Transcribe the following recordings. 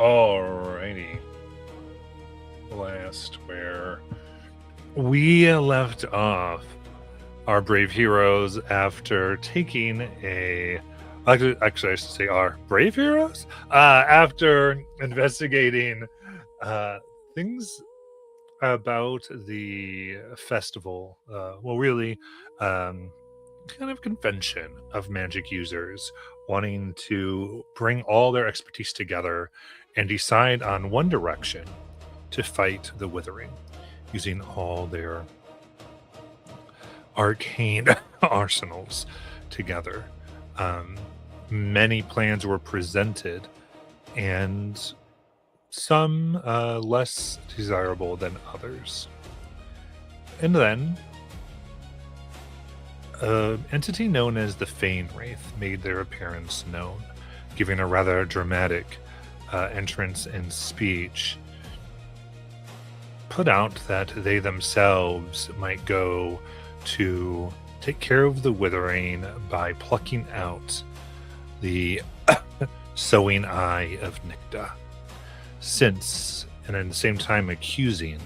Alrighty. Last where we left off our brave heroes after taking a actually I should say our brave heroes after investigating things about the festival, really kind of convention of magic users wanting to bring all their expertise together and decide on one direction to fight the withering using all their arcane arsenals together. Um, Many plans were presented, and some less desirable than others. And then, an entity known as the Fane Wraith made their appearance known, giving a rather dramatic entrance and speech. Put out that they themselves might go to take care of the withering by plucking out the sowing eye of Nicta, since, and at the same time accusing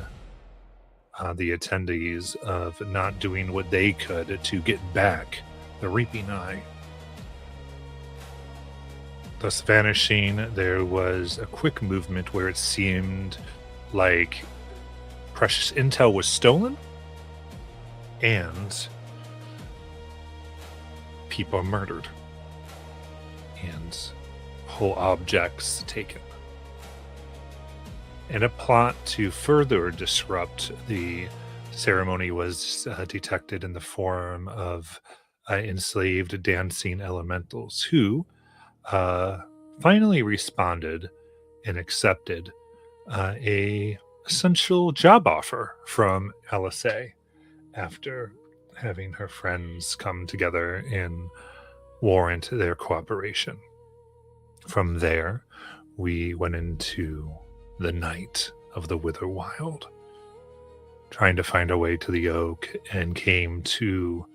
the attendees of not doing what they could to get back the reaping eye. Thus vanishing, there was a quick movement where it seemed like precious intel was stolen and people murdered and whole objects taken. And a plot to further disrupt the ceremony was detected in the form of enslaved dancing elementals who finally responded and accepted a essential job offer from LSA after having her friends come together and warrant their cooperation. From there, we went into the night of the Witherwild, trying to find our way to the oak, and came to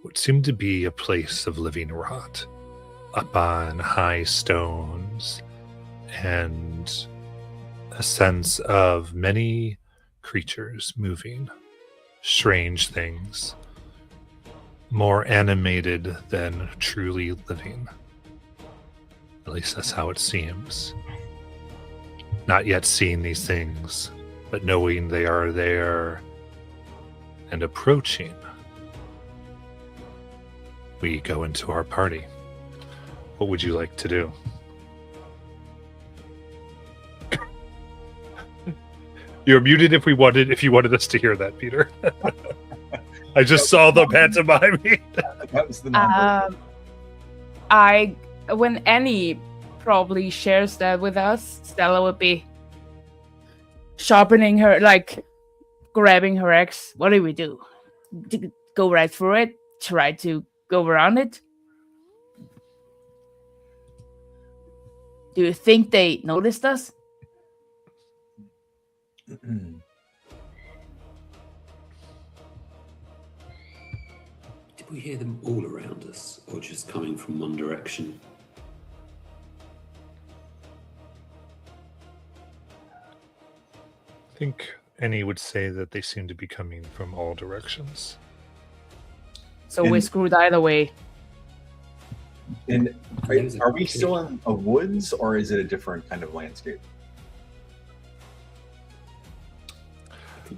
what seemed to be a place of living rot, up on high stones, and a sense of many creatures moving, strange things, more animated than truly living. At least that's how it seems. Not yet seeing these things, but knowing they are there and approaching, we go into our party. What would you like to do? You're muted if you wanted us to hear that, Peter. I just saw the pantomime. That was the number. When Annie probably shares that with us, Stella would be sharpening her, like grabbing her axe. What do we do? Go right through it? Try to go around it? Do you think they noticed us? Did we hear them all around us, or just coming from one direction? I think Annie would say that they seem to be coming from all directions. So we're screwed either way. And are we still in a woods, or is it a different kind of landscape?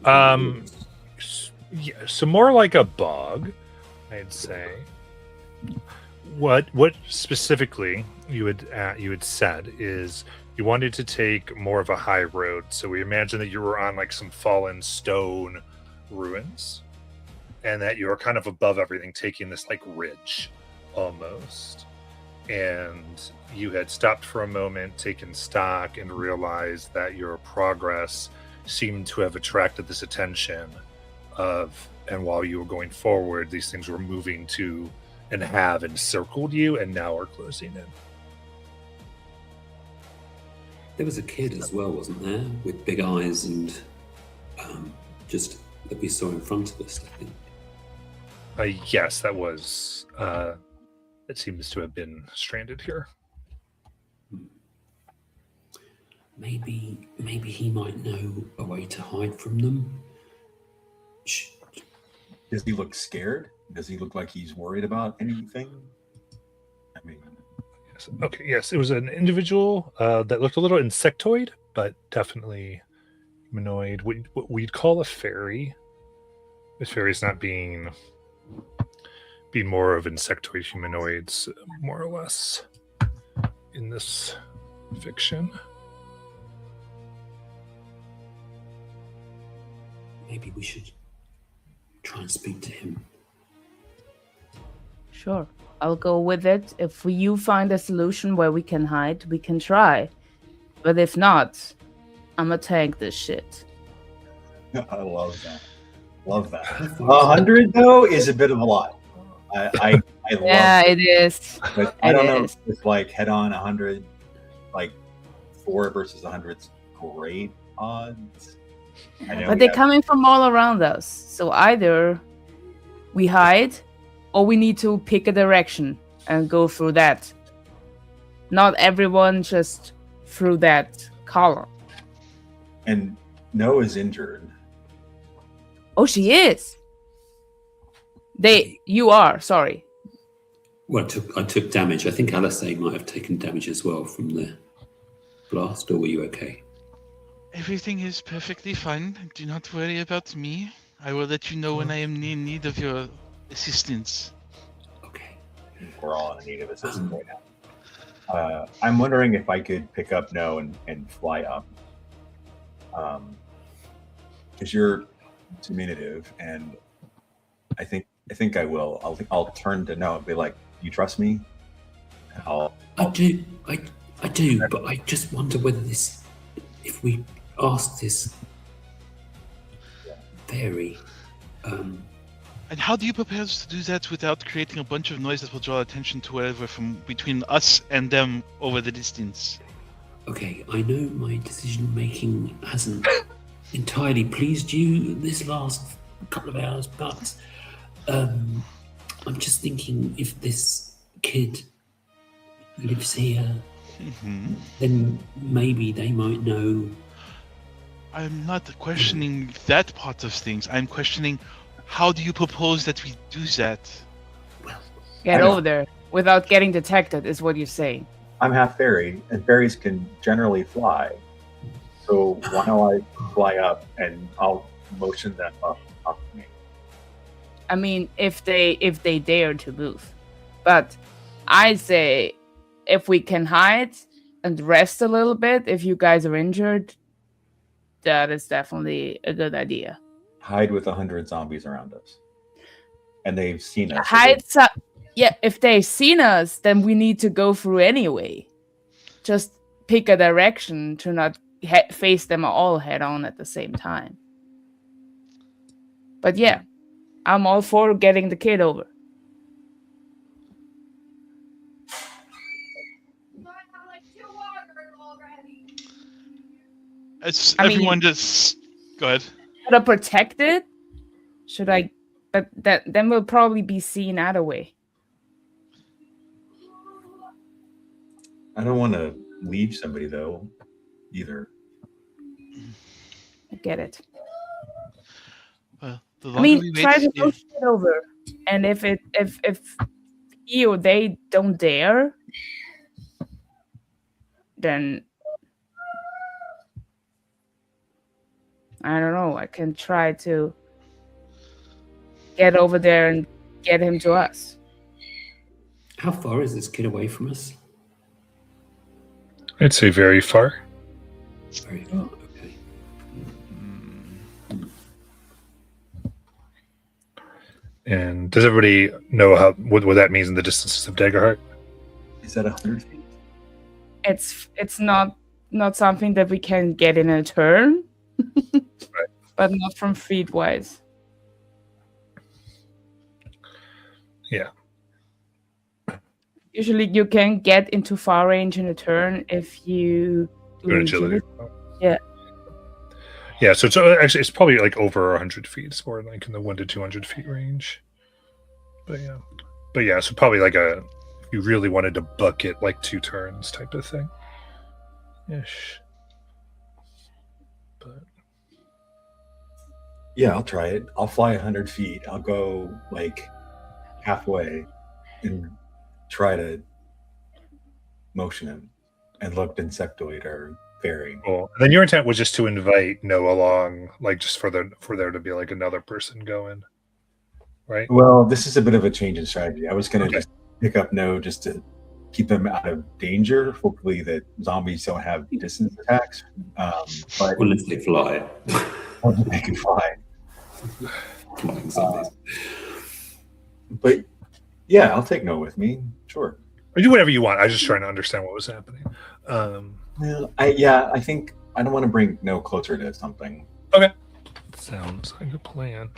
Yeah, so more like a bog, I'd say. What specifically you had said is you wanted to take more of a high road. So we imagine that you were on like some fallen stone ruins, and that you were kind of above everything, taking this like ridge almost. And you had stopped for a moment, taken stock, and realized that your progress seemed to have attracted this attention of, and while you were going forward, these things were moving to and have encircled you and now are closing in. There was a kid as well, wasn't there? With big eyes and just that we saw in front of us, I think. Yes, that was, it seems to have been stranded here. maybe he might know a way to hide from them. Does he look scared? Does he look like he's worried about anything? I mean, Yes. Okay, yes, it was an individual that looked a little insectoid, but definitely humanoid. What we'd call a fairy. This fairy's not being more of insectoid humanoids, more or less, in this fiction. Maybe we should try and speak to him. Sure, I'll go with it. If you find a solution where we can hide, we can try. But if not, I'm gonna tank this shit. I love that. Love that. 100 though is a bit of a lot. I love Yeah, it is. but I don't It know is. if it's like head on 100, like 4 versus 100's great odds. I know But we they're have- coming from all around us. So either we hide or we need to pick a direction and go through that. Not everyone just through that column. and Noah's injured. Oh, she is. You are, sorry. Well, I took damage. I think Alisei might have taken damage as well from the blast, or were you okay? Everything is perfectly fine. Do not worry about me. I will let you know when I am in need of your assistance. Okay. We're all in need of assistance right now. I'm wondering if I could pick up Noah and fly up. Because you're diminutive, and I think I will. I'll turn to Noah and be like, "You trust me?" And I do, but I just wonder whether if we ask this fairy, And how do you propose to do that without creating a bunch of noise that will draw attention to whatever from between us and them over the distance? okay, I know my decision making hasn't entirely pleased you this last couple of hours, but I'm just thinking if this kid lives here, then maybe they might know. I'm not questioning that part of things. I'm questioning how do you propose that we do that? Get I know. over there without getting detected, is what you're saying. I'm half fairy, and fairies can generally fly. So why don't I fly up and I'll motion them up to me. I mean, if they dare to move. But I say if we can hide and rest a little bit, if you guys are injured, that is definitely a good idea. Hide with 100 zombies around us, and they've seen us. so Hide yeah, if they've seen us, then we need to go through anyway. Just pick a direction to not face them all head on at the same time. But yeah, I'm all for getting the kid over. It's I mean- everyone just go ahead. Should I protect it? Should I? But then we'll probably be seen either way. I don't want to leave somebody though, either. I get it. Well, the I longer mean, we wait, try to the- push it over, and if he or they don't dare, then I don't know. I can try to get over there and get him to us. How far is this kid away from us? I'd say very far. Very far. Okay. And does everybody know what that means in the distances of Daggerheart? Is that 100 feet? It's not something that we can get in a turn, but not from feet wise. Yeah. Usually, you can get into far range in a turn if you do Good agility. Yeah. Yeah, so it's probably like over 100 feet. It's more like in the 1 to 200 feet range. But yeah, so probably like if you really wanted to book it, like 2 turns type of thing. Ish. but Yeah, I'll try it. I'll fly 100 feet. I'll go like halfway and try to motion him and look insectoid or fairy. cool. And then your intent was just to invite Noah along, like just for there to be like another person going, right? Well, this is a bit of a change in strategy. I was going to Okay. just pick up No just to keep him out of danger. Hopefully, that zombies don't have distance attacks. But Well, if they fly. they can fly. Flying zombies. But yeah, I'll take No with me. Sure. Or do whatever you want. I was just trying to understand what was happening. Well, I think I don't want to bring No closer to something. Sounds like a plan.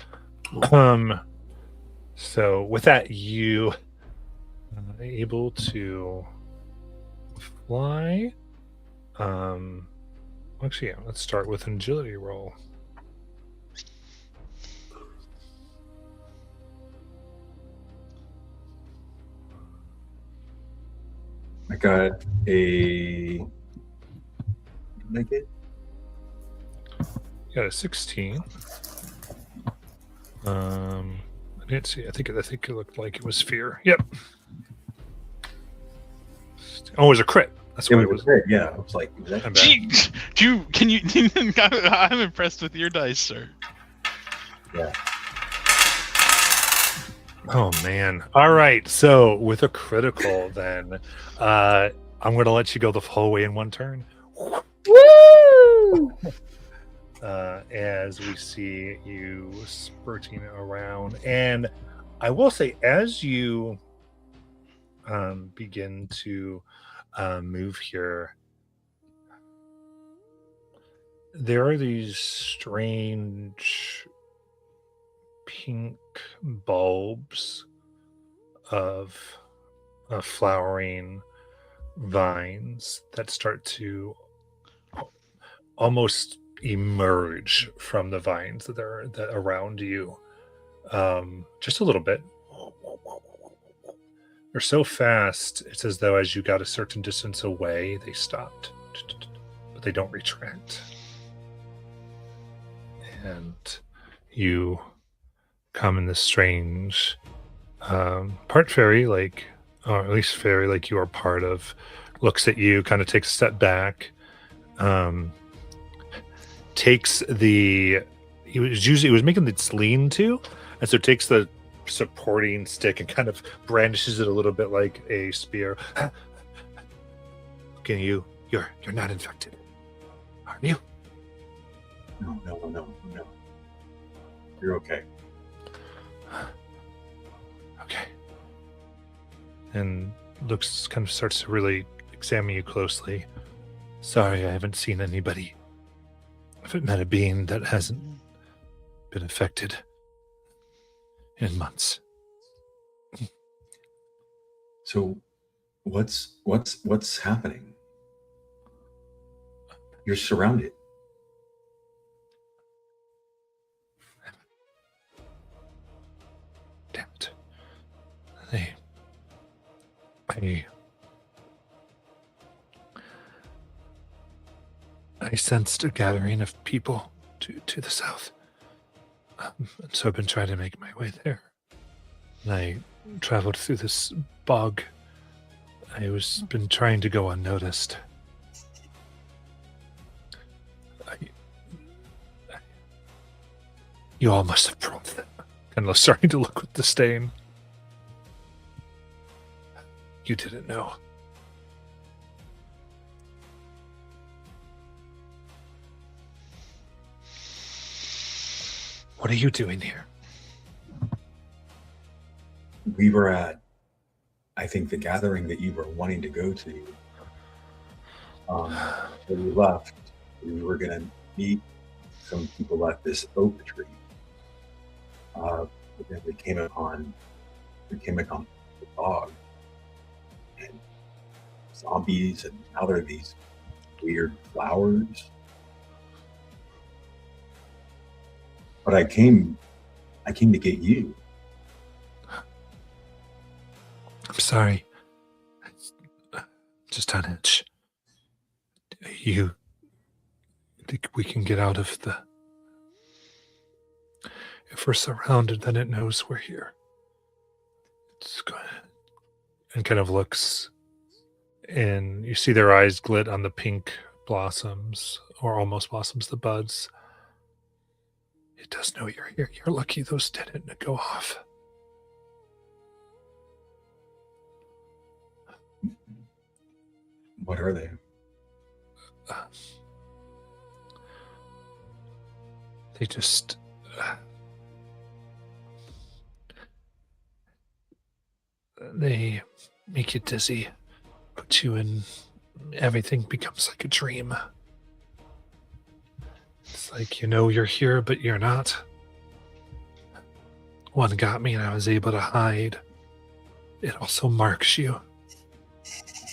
So with that, you are able to fly. Actually, yeah, let's start with an agility roll. I got a. What did I get? You got a 16. I didn't see. I think it looked like it was fear. Yep. Oh, it was a crit. That's It what it was was. great. Yeah, I was like, was that- I'm bad. Gee, can you? I'm impressed with your dice, sir. yeah. Oh man. All right. So with a critical, then I'm going to let you go the whole way in one turn. Woo! As we see you spurting around, and I will say, as you begin to move here, there are these strange pink bulbs of flowering vines that start to almost emerge from the vines that are around you, just a little bit. They're so fast, it's as though as you got a certain distance away, they stopped, but they don't retract. And you come in this strange part fairy, like, or at least fairy, like you are part of, looks at you, kind of takes a step back, takes he was making this lean to, and so takes the supporting stick and kind of brandishes it a little bit like a spear. Can you're not infected, are you? No. You're okay. Okay. And kind of starts to really examine you closely. Sorry, I haven't seen anybody. I haven't met a being that hasn't been affected in months. So, what's happening? You're surrounded. Damn it. I sensed a gathering of people to the south. And so I've been trying to make my way there. And I traveled through this bog. Been trying to go unnoticed. You all must have brought them. And starting to look with disdain. You didn't know. What are you doing here? We were at, I think, the gathering that you were wanting to go to. So we left. We were going to meet some people at this oak tree. But then we came upon the dog and zombies, and now there are these weird flowers. But I came to get you. I'm sorry. Just on edge. You we can get out of the. If we're surrounded, then it knows we're here. It's going and kind of looks, and you see their eyes glit on the pink blossoms, or almost blossoms, the buds. It does know you're here. You're lucky those didn't go off. What are they? They just. They make you dizzy, put you in. Everything becomes like a dream. It's like you know you're here, but you're not. One got me and I was able to hide. It also marks you.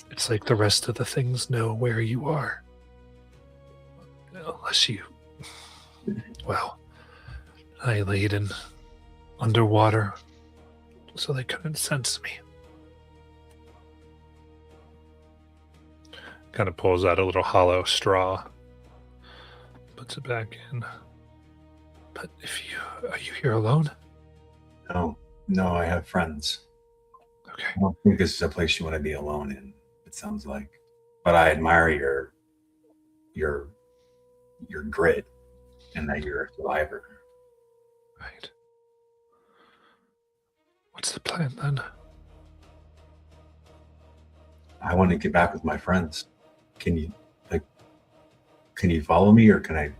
It's like the rest of the things know where you are. Unless you... Well, I laid in underwater, so they couldn't sense me. Kind of pulls out a little hollow straw. Puts it back in. But are you here alone? No, I have friends. Okay. I don't think this is a place you want to be alone in, it sounds like. But I admire your grit and that you're a survivor. Right. What's the plan then? I want to get back with my friends. Can you follow me, or can I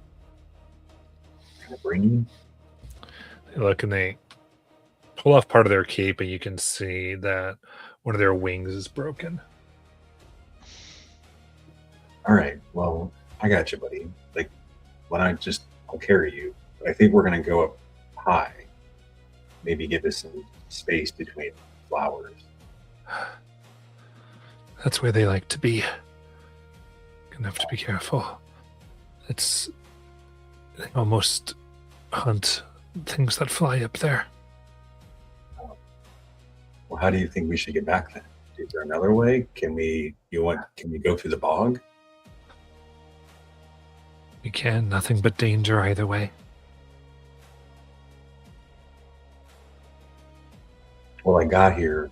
bring you? They look and they pull off part of their cape, and you can see that one of their wings is broken. All right. Well, I got you, buddy. Like, I'll carry you. But I think we're gonna go up high. Maybe give us some space between flowers. That's where they like to be. Gonna have to be careful. They almost hunt things that fly up there. Well, how do you think we should get back then? Is there another way? Can we go through the bog? We can. Nothing but danger either way. Well, I got here.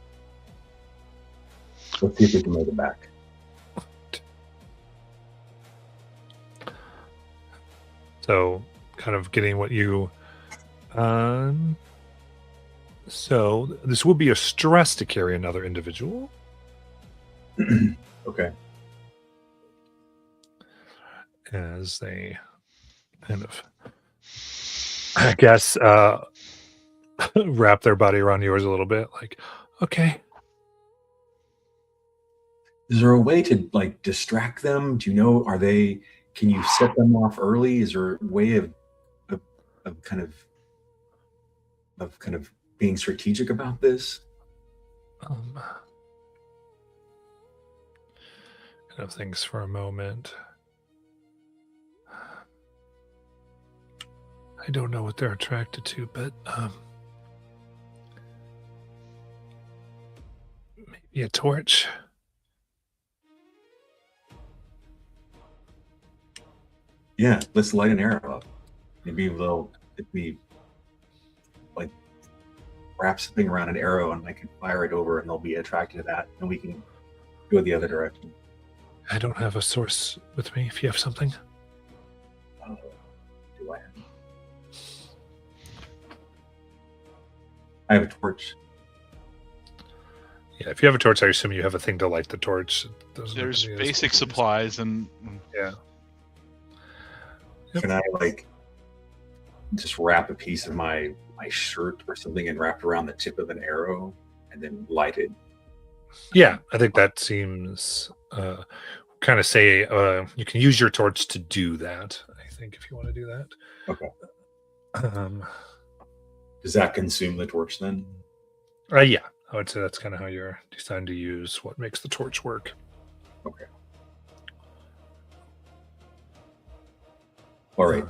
Let's see if we can make it back. So, kind of getting what you... So, this will be a stress to carry another individual. Okay. As they kind of, I guess, wrap their body around yours a little bit. Like, okay. Is there a way to distract them? Do you know? Can you set them off early? Is there a way of kind of being strategic about this? Kind of thinks for a moment. I don't know what they're attracted to, but maybe a torch. Yeah, let's light an arrow up. Maybe if we wrap something around an arrow and I can fire it over and they'll be attracted to that, and we can go the other direction. I don't have a source with me. If you have something. Do I have? I have a torch. Yeah, if you have a torch, I assume you have a thing to light the torch. There's basic supplies and yeah. Yep. Can I just wrap a piece of my shirt or something and wrap it around the tip of an arrow and then light it? Yeah, I think that seems kind of say you can use your torch to do that. I think if you want to do that. Okay. Does that consume the torch then? Yeah, I would say that's kind of how you're designed to use what makes the torch work. Okay. All right.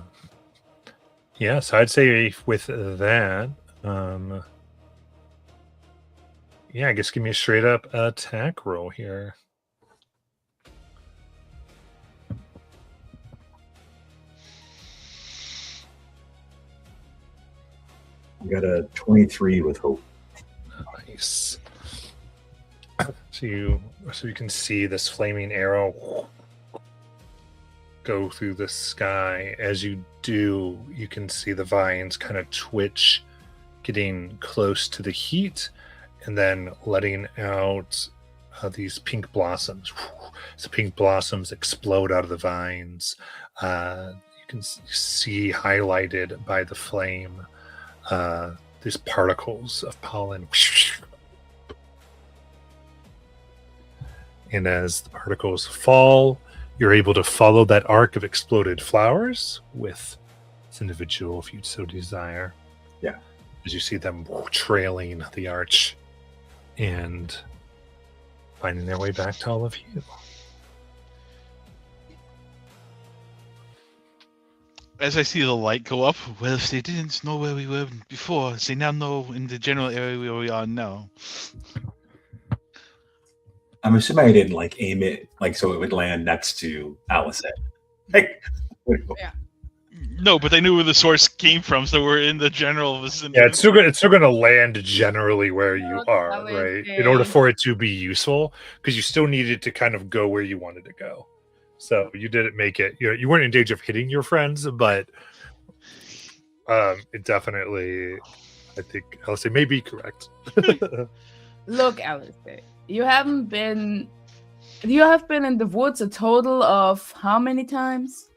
Yeah, so I'd say with that, yeah, I guess give me a straight up attack roll here. I got a 23 with hope. Nice. So you can see this flaming arrow go through the sky. As you do, you can see the vines kind of twitch, getting close to the heat, and then letting out these pink blossoms. So pink blossoms explode out of the vines. You can see highlighted by the flame these particles of pollen. And as the particles fall, you're able to follow that arc of exploded flowers with this individual if you so desire. Yeah. As you see them trailing the arch and finding their way back to all of you. As I see the light go up, well, if they didn't know where we were before, they now know in the general area where we are now. I'm assuming I didn't like aim it like so it would land next to Alice. Like, No, but they knew where the source came from, so we're in the general vicinity. Yeah, it's still going to land generally where you are, right? In order for it to be useful, because you still needed to kind of go where you wanted to go. So you didn't make it. You weren't in danger of hitting your friends, but it definitely, I think, Alice may be correct. Look, Alistair, you have been in the woods a total of how many times?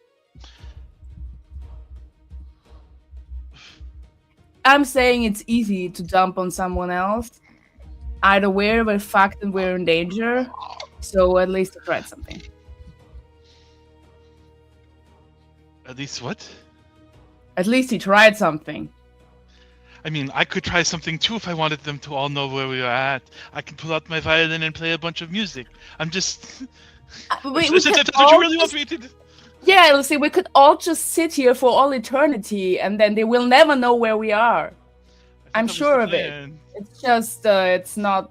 I'm saying it's easy to jump on someone else. Either way, we're fucked and we're in danger. So at least I tried something. At least what? At least he tried something. I mean, I could try something too if I wanted them to all know where we are at. I can pull out my violin and play a bunch of music. I'm just... Did Did you really want me to... Yeah, let's see, we could all just sit here for all eternity and then they will never know where we are. I'm sure of it. It's just, it's not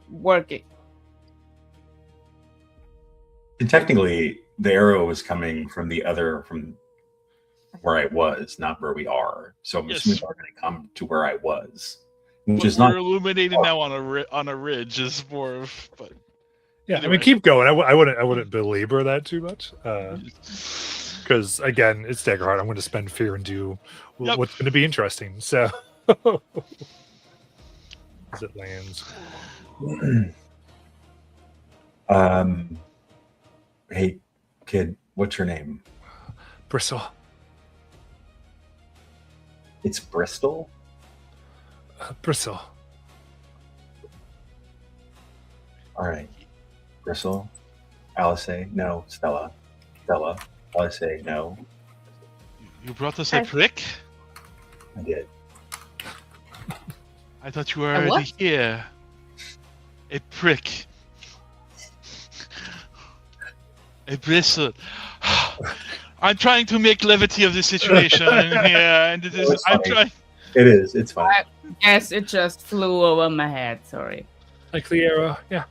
working. and technically, the arrow was coming from where I was, not where we are. So I'm assuming they're going to come to where I was, which is not. We're illuminated now on a ridge. Is more of, but Yeah, anyway. I mean, keep going. I wouldn't belabor that too much, because again, it's Daggerheart. I'm going to spend fear and do what's going to be interesting. So, as it lands. Hey, kid, what's your name? Bristol. It's Bristol. Bristol. All right, Bristol. Alice, no. Stella. Alice, no. You brought us a prick? I did. I thought you were already here. A prick. A bristle. I'm trying to make levity of the situation here, and it is. I'm trying. It is. It's fine. Yes, it just flew over my head. Sorry. Like the arrow, yeah.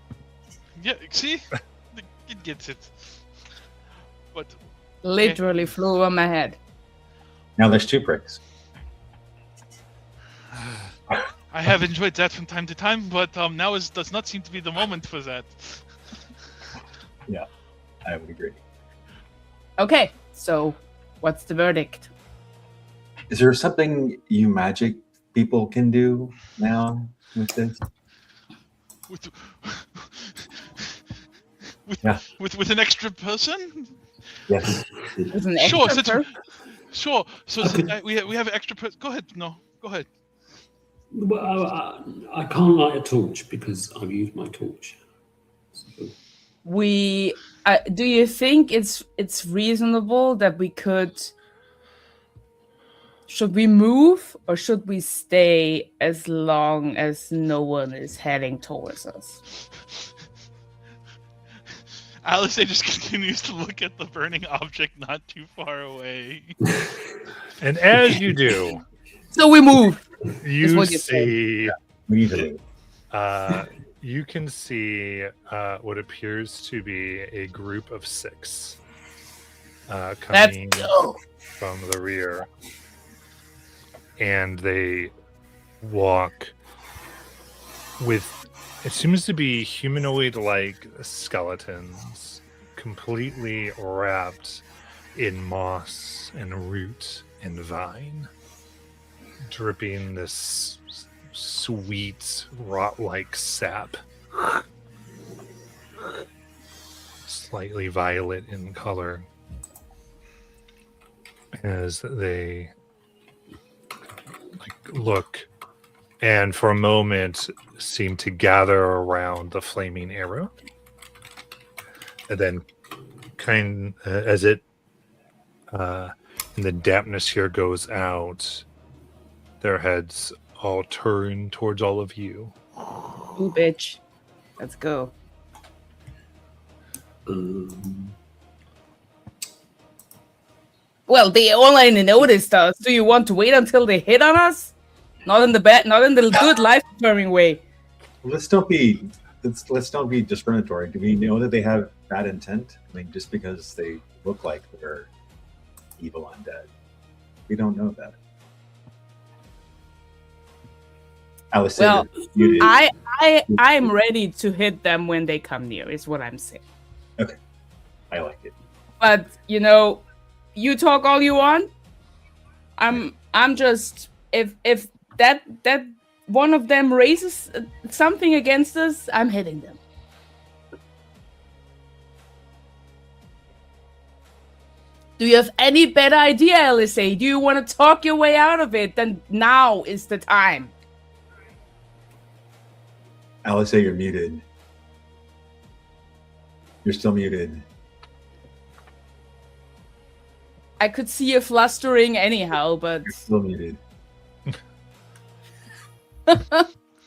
Yeah, see, it gets it. But Literally flew over my head. Now there's two pricks. I have enjoyed that from time to time, but now does not seem to be the moment for that. Yeah, I would agree. Okay, so what's the verdict? Is there something you magic people can do now with this? With an extra person? Yes. With an Sure. extra Sure. So we have an extra person. Go ahead. No, go ahead. Well, I can't light a torch because I've used my torch. So, do you think it's reasonable that we could? Should we move or should we stay as long as no one is heading towards us? Alice just continues to look at the burning object not too far away. And as you do, So we move. you what you see. We need to leave. You can see what appears to be a group of 6 coming Let's go. from the rear. and they walk with, it seems to be humanoid-like skeletons, completely wrapped in moss and root and vine, dripping this sweet rot-like sap, slightly violet in color, as they look and for a moment seem to gather around the flaming arrow, and then as it and the dampness here goes out, their heads all turn towards all of you. Ooh, bitch. Let's go. Well, they only noticed us. Do you want to wait until they hit on us? Not in the good life-affirming way. Let's don't be discriminatory. Do we know that they have bad intent? I mean, just because they look like they're evil undead, we don't know that. Alice, Well, I'm ready to hit them when they come near. Is what I'm saying. Okay, I like it. But you talk all you want. I'm just if that one of them raises something against us, I'm hitting them. Do you have any better idea, LSA? Do you want to talk your way out of it? Then now is the time. Alice, you're muted. You're still muted. I could see you flustering anyhow, but You're still muted.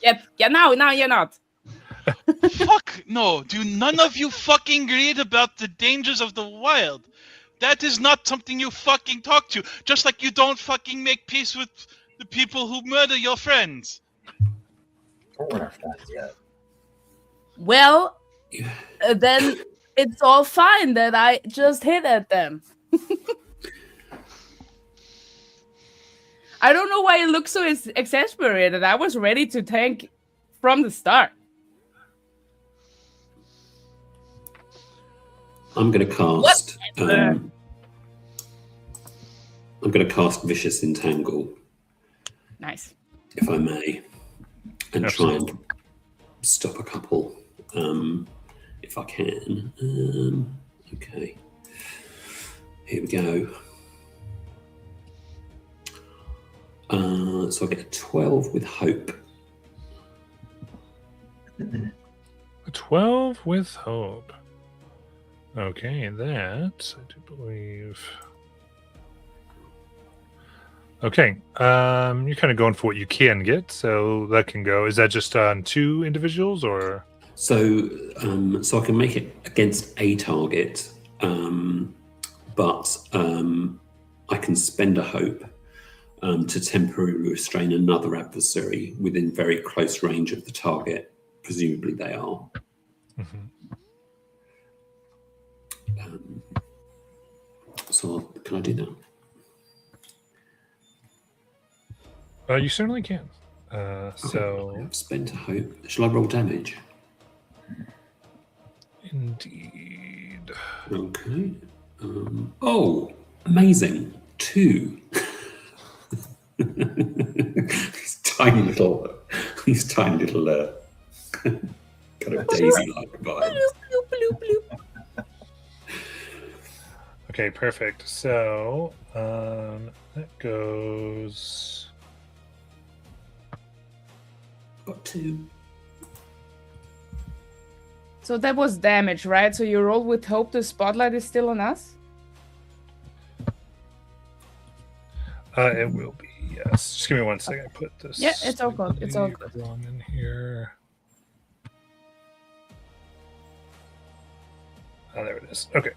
yeah, now you're not. Fuck no! Do none of you fucking read about the dangers of the wild? That is not something you fucking talk to. Just like you don't fucking make peace with the people who murder your friends. We're not friends yet. Well, then it's all fine that I just hit at them. I don't know why you look so exasperated. I was ready to tank from the start. I'm going to cast. I'm going to cast Vicious Entangle, Nice. if I may, and Absolutely. try and stop a couple, if I can. Okay. Here we go. So I get a 12 with hope. A 12 with hope. Okay, that I do believe. Okay, you're kind of going for what you can get, so that can go. Is that just on 2 individuals, or? So I can make it against a target, but I can spend a hope to temporarily restrain another adversary within very close range of the target. Presumably they are. Mm-hmm. So can I do that? You certainly can. So I've spent a hope. Shall I roll damage? indeed. Okay. Oh, amazing. 2. these tiny little kind of daisy-like vibes. Okay, perfect. So that goes. Got 2. So that was damage, right? So you roll with hope the spotlight is still on us? It will be, yes. Just give me 1 second. I put this. Yeah, it's all good. It's all good. Wrong in here. Oh, there it is. Okay.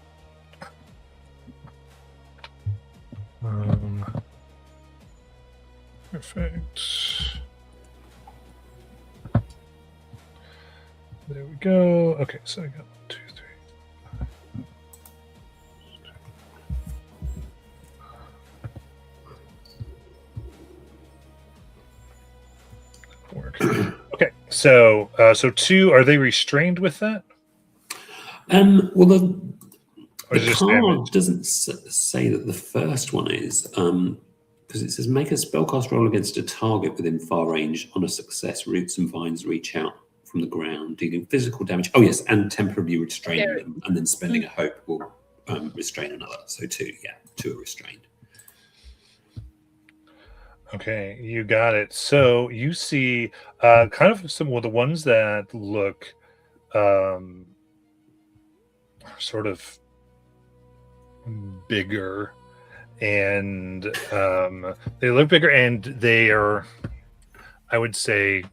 Perfect. There we go. Okay, so I got 1, 2, 3. So, so 2, are they restrained with that? Well, Or is the it just card damage? doesn't say that the first one is, because it says make a spellcast roll against a target within far range. On a success, roots and vines reach out from the ground, dealing physical damage. Oh yes, and temporarily restraining There- them, and then spending a hope will restrain another. So 2 are restrained. Okay, you got it. So you see kind of some of the ones that look sort of bigger, and they look bigger, and they are, I would say,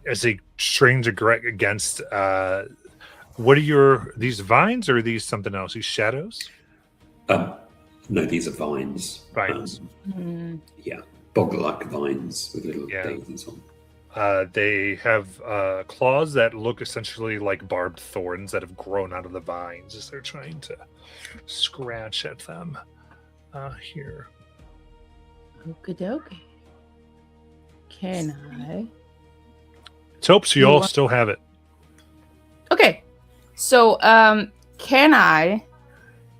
as a strange against what are these vines, or are these something else? These shadows? No, these are vines. Vines. Mm. Bog-like vines with little Yeah. daisies on. They have claws that look essentially like barbed thorns that have grown out of the vines as they're trying to scratch at them. Here. Okie dokie. Can I? Let's hope so you all still have it. Okay. So, can I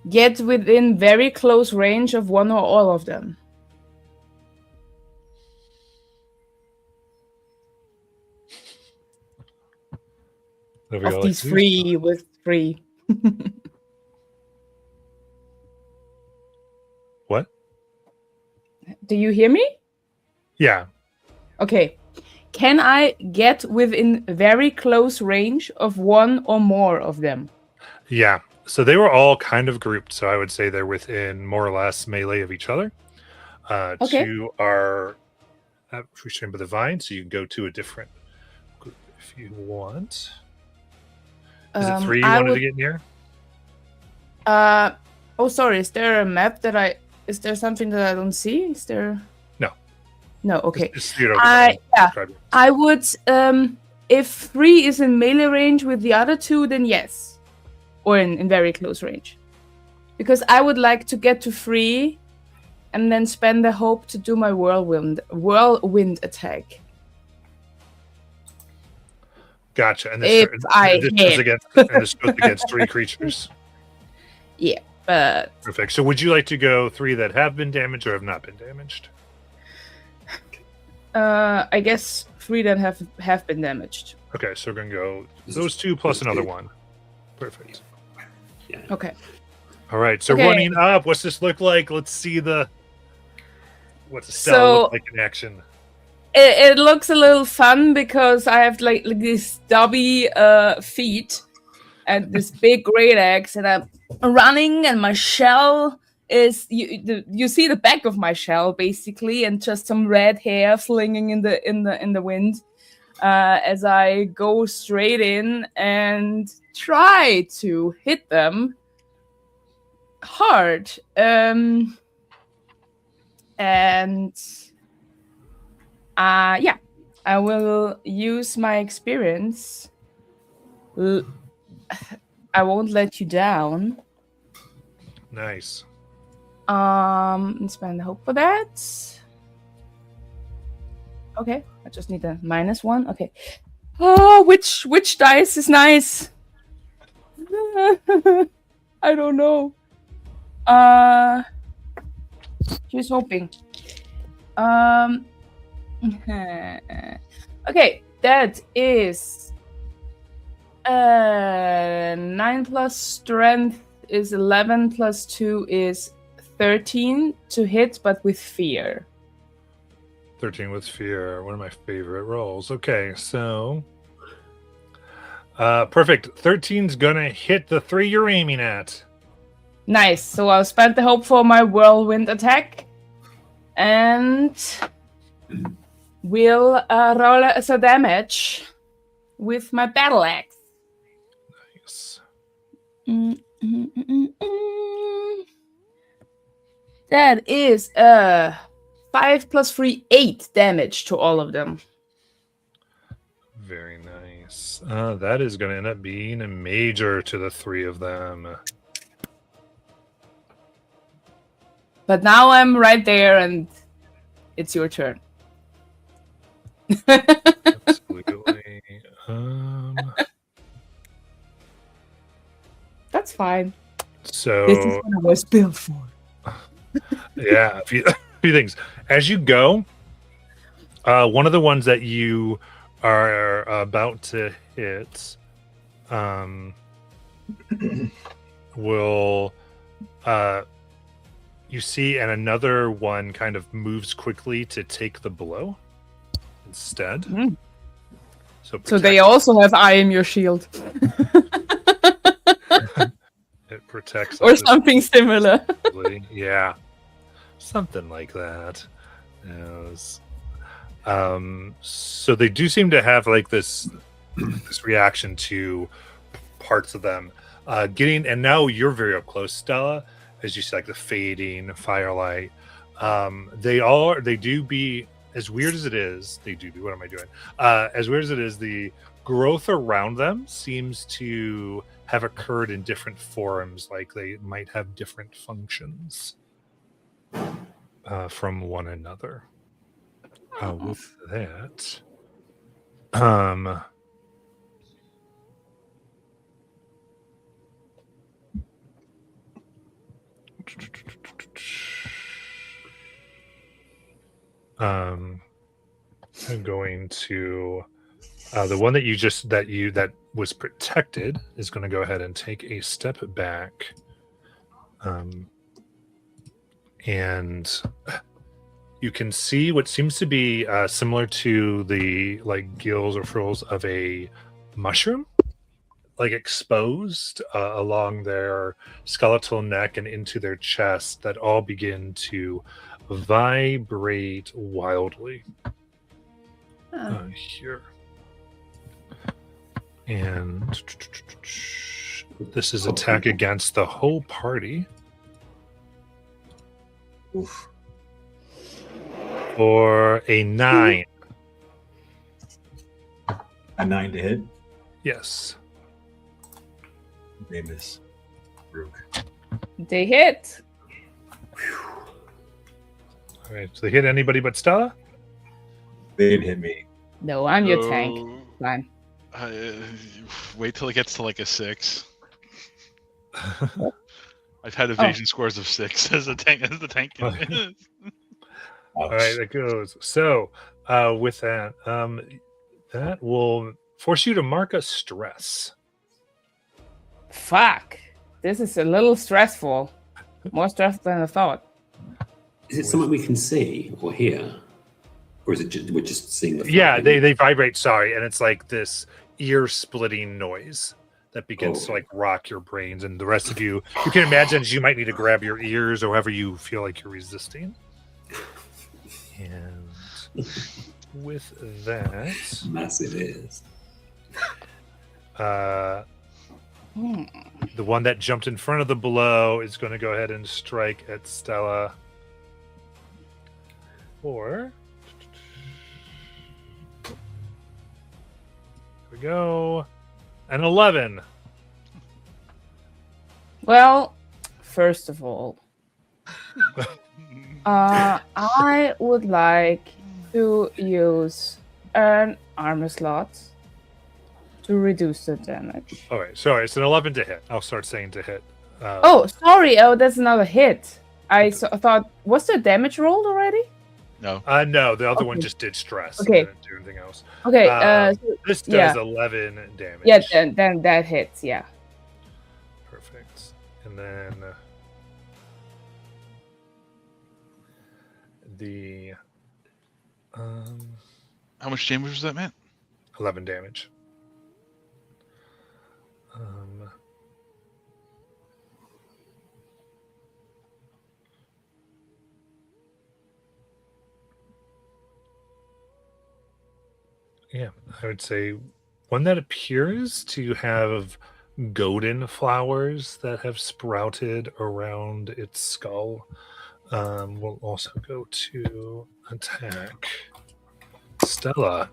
get within very close range of one or all of them? Nobody Of else these sees. 3 with 3. What? Do you hear me? Yeah. Okay. Can I get within very close range of one or more of them? Yeah. So they were all kind of grouped. So I would say they're within more or less melee of each other. Okay. 2 are restrained by the vine, so you can go to a different group if you want. Is it 3 you I wanted would- to get near? Oh, sorry. Is there a map that Is there something that I don't see? Is there? No. No. Okay. It's Theodore Yeah. described it. I would. If 3 is in melee range with the other 2, then yes, or in very close range, because I would like to get to 3, and then spend the hope to do my whirlwind attack. Gotcha. And If I this hit. goes against 3 creatures. But Perfect. So would you like to go 3 that have been damaged or have not been damaged? I guess 3 that have been damaged. Okay, so we're gonna go those 2 plus another 1. Perfect. Okay. All right, so Okay. running up, what's this look like? Let's see what's the cell So- look like in action. It looks a little fun because I have like these stubby feet and this big great axe, and I'm running, and my shell is you see the back of my shell basically, and just some red hair flinging in the wind as I go straight in and try to hit them hard. Yeah, I will use my experience. I won't let you down. Nice. And spend hope for that. Okay, I just need a -1. Okay. Oh, which dice is nice? I don't know. Here's hoping. Okay, that is 9 plus strength is 11 plus 2 is 13 to hit, but with fear. 13 with fear, one of my favorite rolls. Okay, so perfect. 13's gonna hit the 3 you're aiming at. Nice. So I'll spend the hope for my whirlwind attack, and we'll roll some damage with my battle axe. Nice. That is 5 plus 3, 8 damage to all of them. Very nice. That is going to end up being a major to the 3 of them. But now I'm right there, and it's your turn. Absolutely. That's fine. So This is what I was built for. yeah, a few things. As you go, one of the ones that you are about to hit will you see, and another one kind of moves quickly to take the blow instead. Mm. So So they also have I am your shield. it protects Or up this something similar. possibly. Yeah, something like that. Yes. So they do seem to have like this reaction to parts of them and now you're very up close, Stella, as you see like the fading firelight. They do be, as weird as it is, what am I doing? As weird as it is, the growth around them seems to have occurred in different forms, like they might have different functions from one another. With that, I'm going to the one that was protected is going to go ahead and take a step back, and you can see what seems to be similar to the like gills or frills of a mushroom, like exposed along their skeletal neck and into their chest, that all begin to vibrate wildly here. And this is attack against the whole party. Oof. For a 9. A 9 to hit. Yes. Name is Rook. They hit. All right. So they hit anybody but Stella? They didn't hit me. No, I'm your tank. Fine. Wait till it gets to like a 6. I've had evasion scores of 6 as the tank. All right, that goes. So, with that, that will force you to mark a stress. Fuck. This is a little stressful. More stressful than I thought. Is it something we can see or hear? Or is it we're just seeing the Yeah, fire? they vibrate, sorry, and it's like this ear-splitting noise that begins to like rock your brains, and the rest of you can imagine you might need to grab your ears or however you feel like you're resisting. And with that, Massive ears. the one that jumped in front of the blow is going to go ahead and strike at Stella. Here we go. An 11. Well, first of all, I would like to use an armor slot to reduce the damage. All right, sorry, it's an 11 to hit. I'll start saying to hit. Oh, sorry. Oh, that's another hit. I thought, was the damage rolled already? No. No, the other one Okay. just did stress. Okay. It didn't do anything else. Okay. This does yeah. 11 damage. Yeah, then that hits. Yeah. Perfect. And then the How much damage was that, man? 11 damage. Yeah, I would say one that appears to have golden flowers that have sprouted around its skull will also go to attack Stella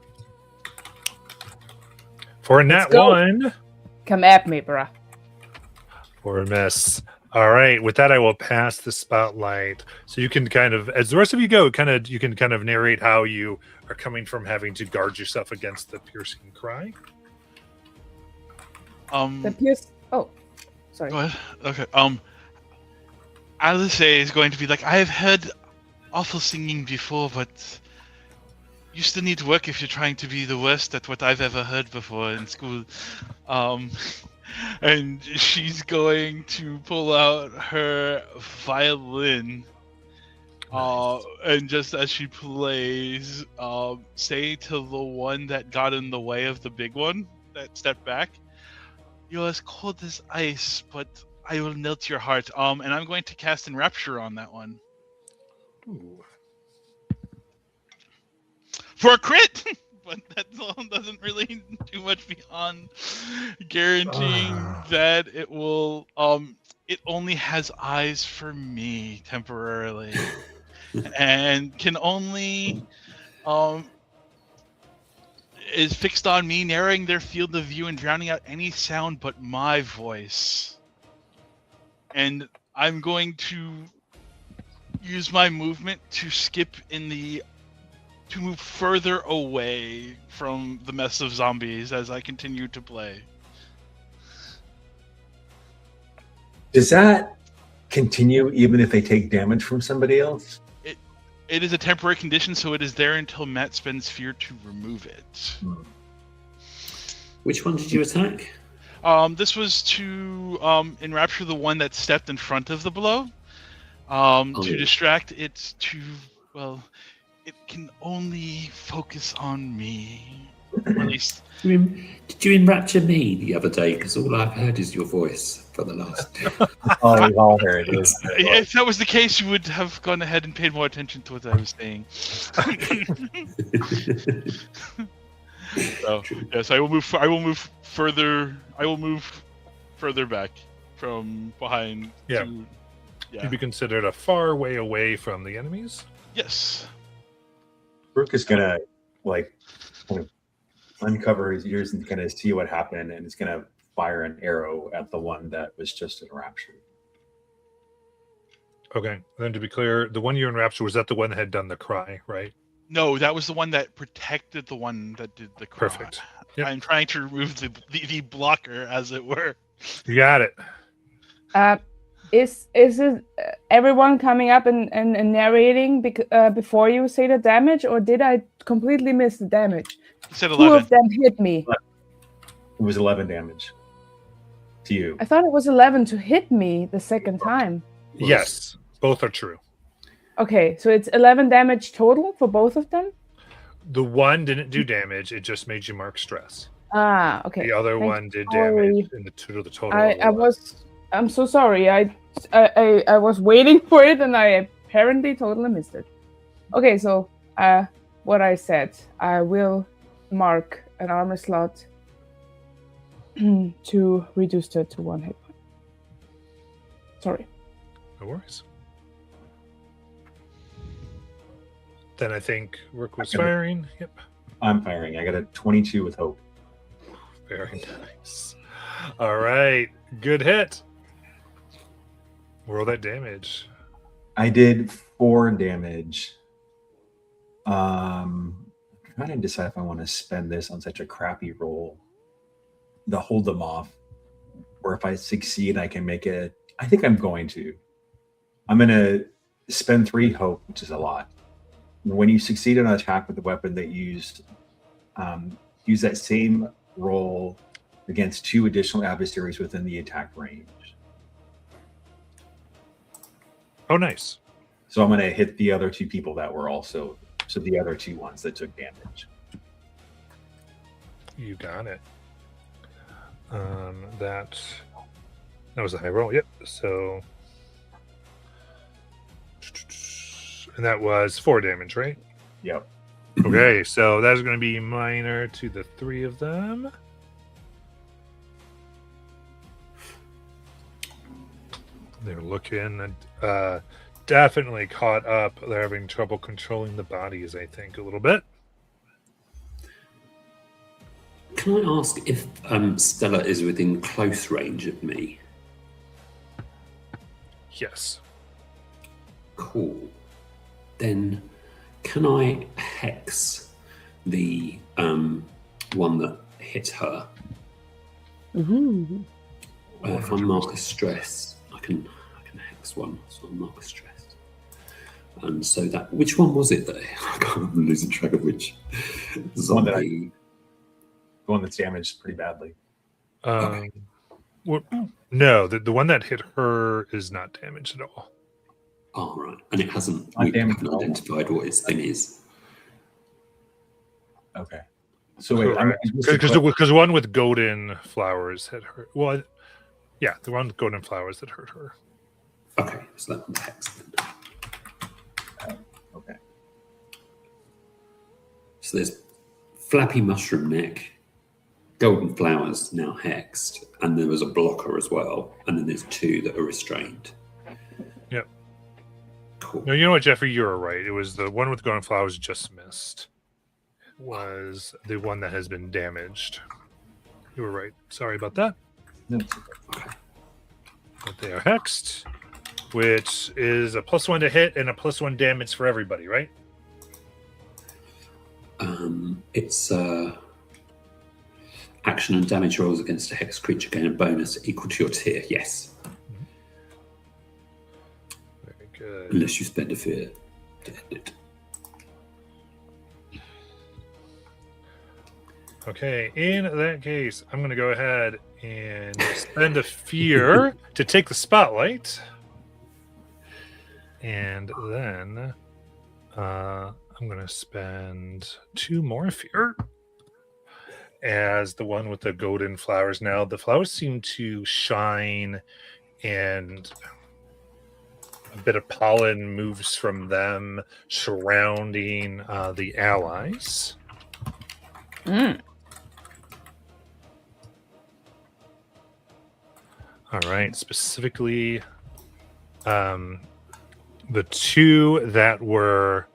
for a nat go. 1. Come at me, bruh. For a miss. All right. With that, I will pass the spotlight. So you can kind of, as the rest of you go, you can kind of narrate how you are coming from having to guard yourself against the piercing cry. The pierce. Oh, sorry. Go ahead. Okay. Alice is going to be like, I have heard awful singing before, but you still need work if you're trying to be the worst at what I've ever heard before in school. And she's going to pull out her violin. And just as she plays, say to the one that got in the way of the big one that stepped back, "You're as cold as ice, but I will melt your heart." And I'm going to cast Enrapture on that one. Ooh. For a crit! But that doesn't really do much beyond guaranteeing that it will, it only has eyes for me temporarily. And can only, is fixed on me, narrowing their field of view and drowning out any sound but my voice. And I'm going to use my movement to skip to move further away from the mess of zombies as I continue to play. Does that continue even if they take damage from somebody else? It is a temporary condition, so it is there until Matt spends fear to remove it. Which one did you attack? This was to enrapture the one that stepped in front of the blow. To distract it to, well, it can only focus on me. At least. Did you enrapture me the other day? Because all I've heard is your voice for the last. Oh, we've all heard it. If that was the case, you would have gone ahead and paid more attention to what I was saying. So, yes, I will move. I will move further. I will move further back from behind. Yeah. You'd be considered a far way away from the enemies. Yes. Brooke is gonna kind of uncover his ears and kind of see what happened, and it's gonna fire an arrow at the one that was just enraptured. Okay. Then to be clear, the one you enraptured, was that the one that had done the cry, right? No, that was the one that protected the one that did the cry. Perfect. Yep. I'm trying to remove the blocker, as it were. You got it. Is it everyone coming up and narrating before you say the damage, or did I completely miss the damage? You said 2 11. of them hit me. It was 11 damage to you. I thought it was 11 to hit me the second time. Yes, both are true. Okay, so it's 11 damage total for both of them? The one didn't do damage; it just made you mark stress. Ah, okay. The other one did Sorry. damage in the total. I'm so sorry. I was waiting for it and I apparently totally missed it. Okay, so what I said, I will mark an armor slot to reduce that to 1 hit point. Sorry. No worries. Then I think Rook was firing. Yep. I'm firing. I got a 22 with hope. Very nice. All right. Good hit. Roll that damage. I did 4 damage. I'm trying to decide if I want to spend this on such a crappy roll to hold them off, or if I succeed, I can make it. I think I'm going to. I'm going to spend 3 hope, which is a lot. When you succeed on an attack with the weapon that used, use that same roll against 2 additional adversaries within the attack range. Oh, nice. So I'm going to hit the other 2 people that were also, so the other 2 ones that took damage. You got it. That was a high roll. Yep. So, and that was 4 damage, right? Yep. Okay, so that's going to be minor to the 3 of them. They're looking and definitely caught up. They're having trouble controlling the bodies, I think, a little bit. Can I ask if Stella is within close range of me? Yes. Cool. Then can I hex the one that hit her? Ooh. If I mark a stress, I can hex one, so I'll mark a stress. And so that, which one was it that I'm losing track of which one that zombie? The one that's damaged pretty badly. Okay. No, the one that hit her is not damaged at all. Oh, right. And it hasn't, Not we damaged haven't at all. identified what its thing is. Okay. So wait, Because one with golden flowers hit her. Well, yeah, the one with golden flowers that hurt her. Okay, so that one's hexed then. okay. So there's flappy mushroom neck, golden flowers now hexed, and there was a blocker as well. And then there's two that are restrained. Yep. Cool. No, you know what, Jeffrey? You were right. It was the one with golden flowers just missed. It was the one that has been damaged. You were right. Sorry about that. No, it's okay. Okay. But they are hexed, which is a +1 to hit and a +1 damage for everybody, right? It's action and damage rolls against a hex creature gain a bonus equal to your tier. Yes, Very good. unless you spend a fear to end it. Okay, in that case, I'm going to go ahead and spend a fear to take the spotlight. And then I'm going to spend 2 more fear as the one with the golden flowers. Now, the flowers seem to shine and a bit of pollen moves from them surrounding the allies. Mm. All right, specifically the 2 that were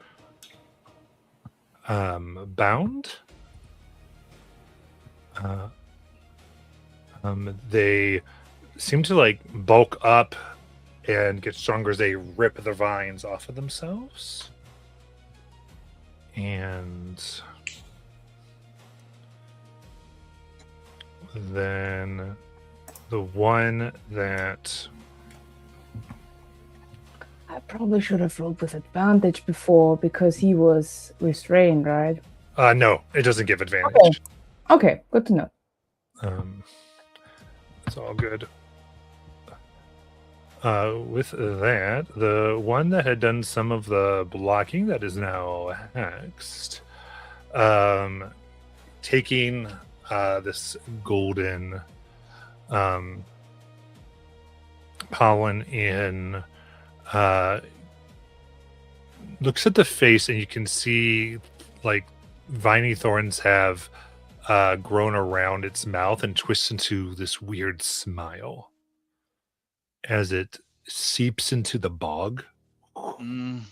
bound. They seem to like bulk up and get stronger as they rip the vines off of themselves. And then the one that I probably should have rolled with advantage before because he was restrained, right? no, it doesn't give advantage. Okay, good to know. It's all good. With that, the one that had done some of the blocking that is now hexed, taking this golden pollen in, looks at the face and you can see like viney thorns have grown around its mouth and twists into this weird smile as it seeps into the bog Mm.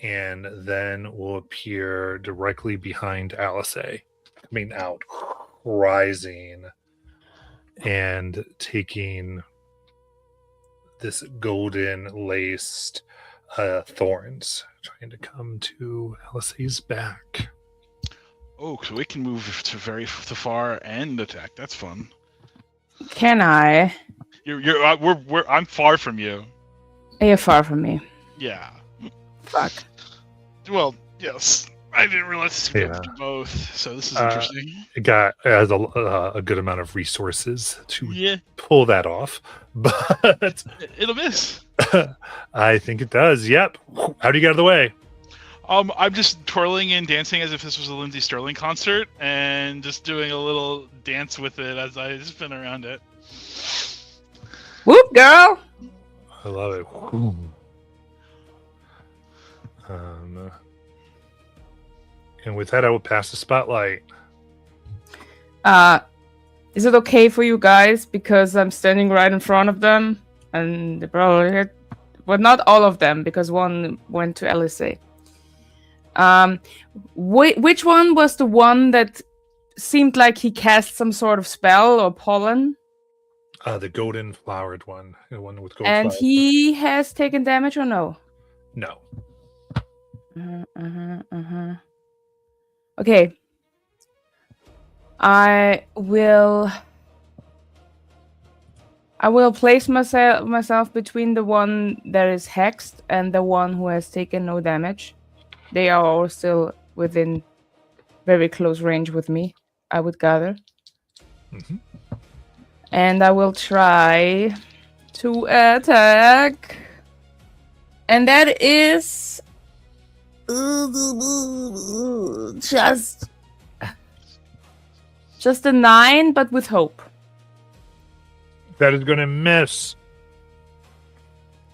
and then will appear directly behind Alice, coming out, rising and taking this golden laced thorns, trying to come to Alice's back. Oh, so we can move to very far and attack. That's fun. Can I? I'm far from you. You're far from me. Yeah. Fuck. Well, yes. I didn't realize this could Yeah. do both. So this is interesting. It has a good amount of resources to Yeah, pull that off, but it'll miss. I think it does. Yep. How do you get out of the way? I'm just twirling and dancing as if this was a Lindsey Sterling concert, and just doing a little dance with it as I spin around it. Whoop, girl! I love it. And with that, I will pass the spotlight. Is it okay for you guys because I'm standing right in front of them and they probably hit, well, not all of them because one went to LSA. Which one was the one that seemed like he cast some sort of spell or pollen? The golden flowered one. The one with gold And flowers. he has taken damage or no? No. Okay. I will place myself between the one that is hexed and the one who has taken no damage. They are all still within very close range with me, I would gather. Mhm. And I will try to attack. And that is just a 9, but with hope. That is going to miss.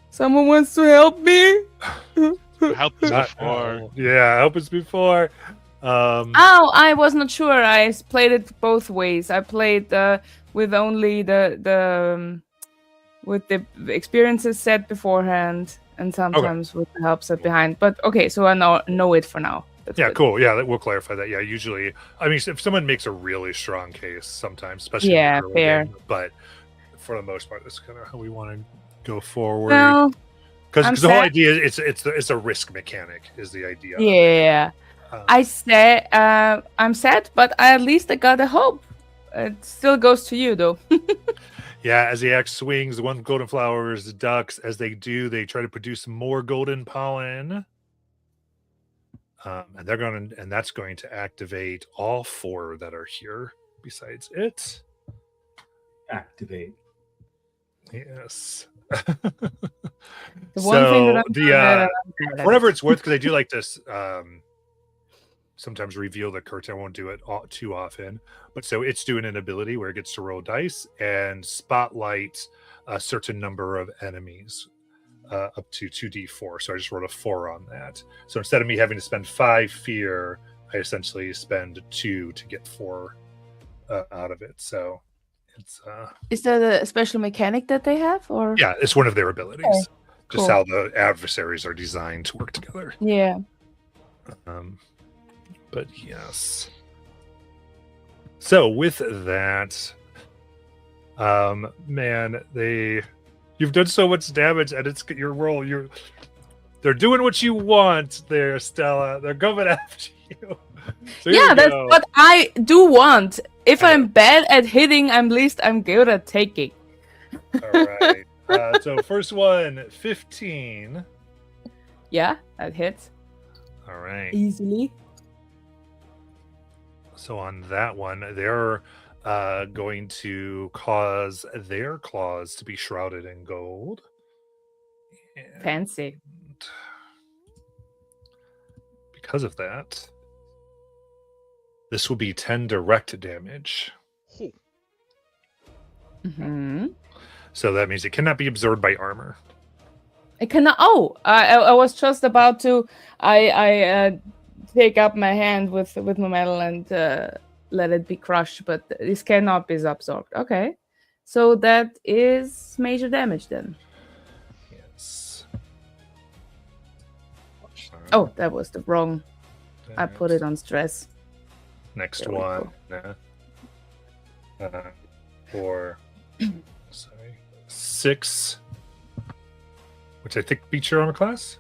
Someone wants to help me? Help us Not- before. Yeah, help us before. Oh, I was not sure. I played it both ways. I played with only the with the experiences set beforehand, and sometimes with the help set behind. But okay, so I know it for now. That's Yeah, good. cool. Yeah, we'll clarify that. Yeah, usually, I mean, if someone makes a really strong case, sometimes, especially in the Yeah, early fair. game, but for the most part, that's kind of how we want to go forward. Well, I'm Because the whole sad. idea is it's a risk mechanic is the idea. yeah. I say I'm sad, but at least I got a hope. It still goes to you though. Yeah, as the axe swings, the one golden flowers ducks. As they do, they try to produce more golden pollen. And that's going to activate all 4 that are here besides it. Activate. Yes. The one thing that I'm the good at, I'm good at whatever it. it's worth, because I do like this sometimes reveal the curtain. I won't do it too often, but so it's doing an ability where it gets to roll dice and spotlight a certain number of enemies up to 2d4. So I just rolled a 4 on that. So instead of me having to spend 5 fear, I essentially spend 2 to get 4 out of it. So it's Is that a special mechanic that they have, or yeah, it's one of their abilities. Okay, Just cool. how the adversaries are designed to work together. Yeah. But yes. So with that, man, you've done so much damage, and it's your role. They're doing what you want there, Stella. They're coming after you. So here Yeah, we that's go. what I do want. If I know. I'm bad at hitting, at least I'm good at taking. All right. So first one, 15. Yeah, that hits All right. easily. So on that one, they're going to cause their claws to be shrouded in gold. And Fancy. because of that, this will be 10 direct damage. Hmm. So that means it cannot be absorbed by armor. I cannot. Oh, I was just about to. I take up my hand with my metal and let it be crushed, but this cannot be absorbed. Okay, so that is major damage then. Yes. Oh, that was the wrong. I put it on stress. Next There we one. For sorry, 6, which I think beats your armor class.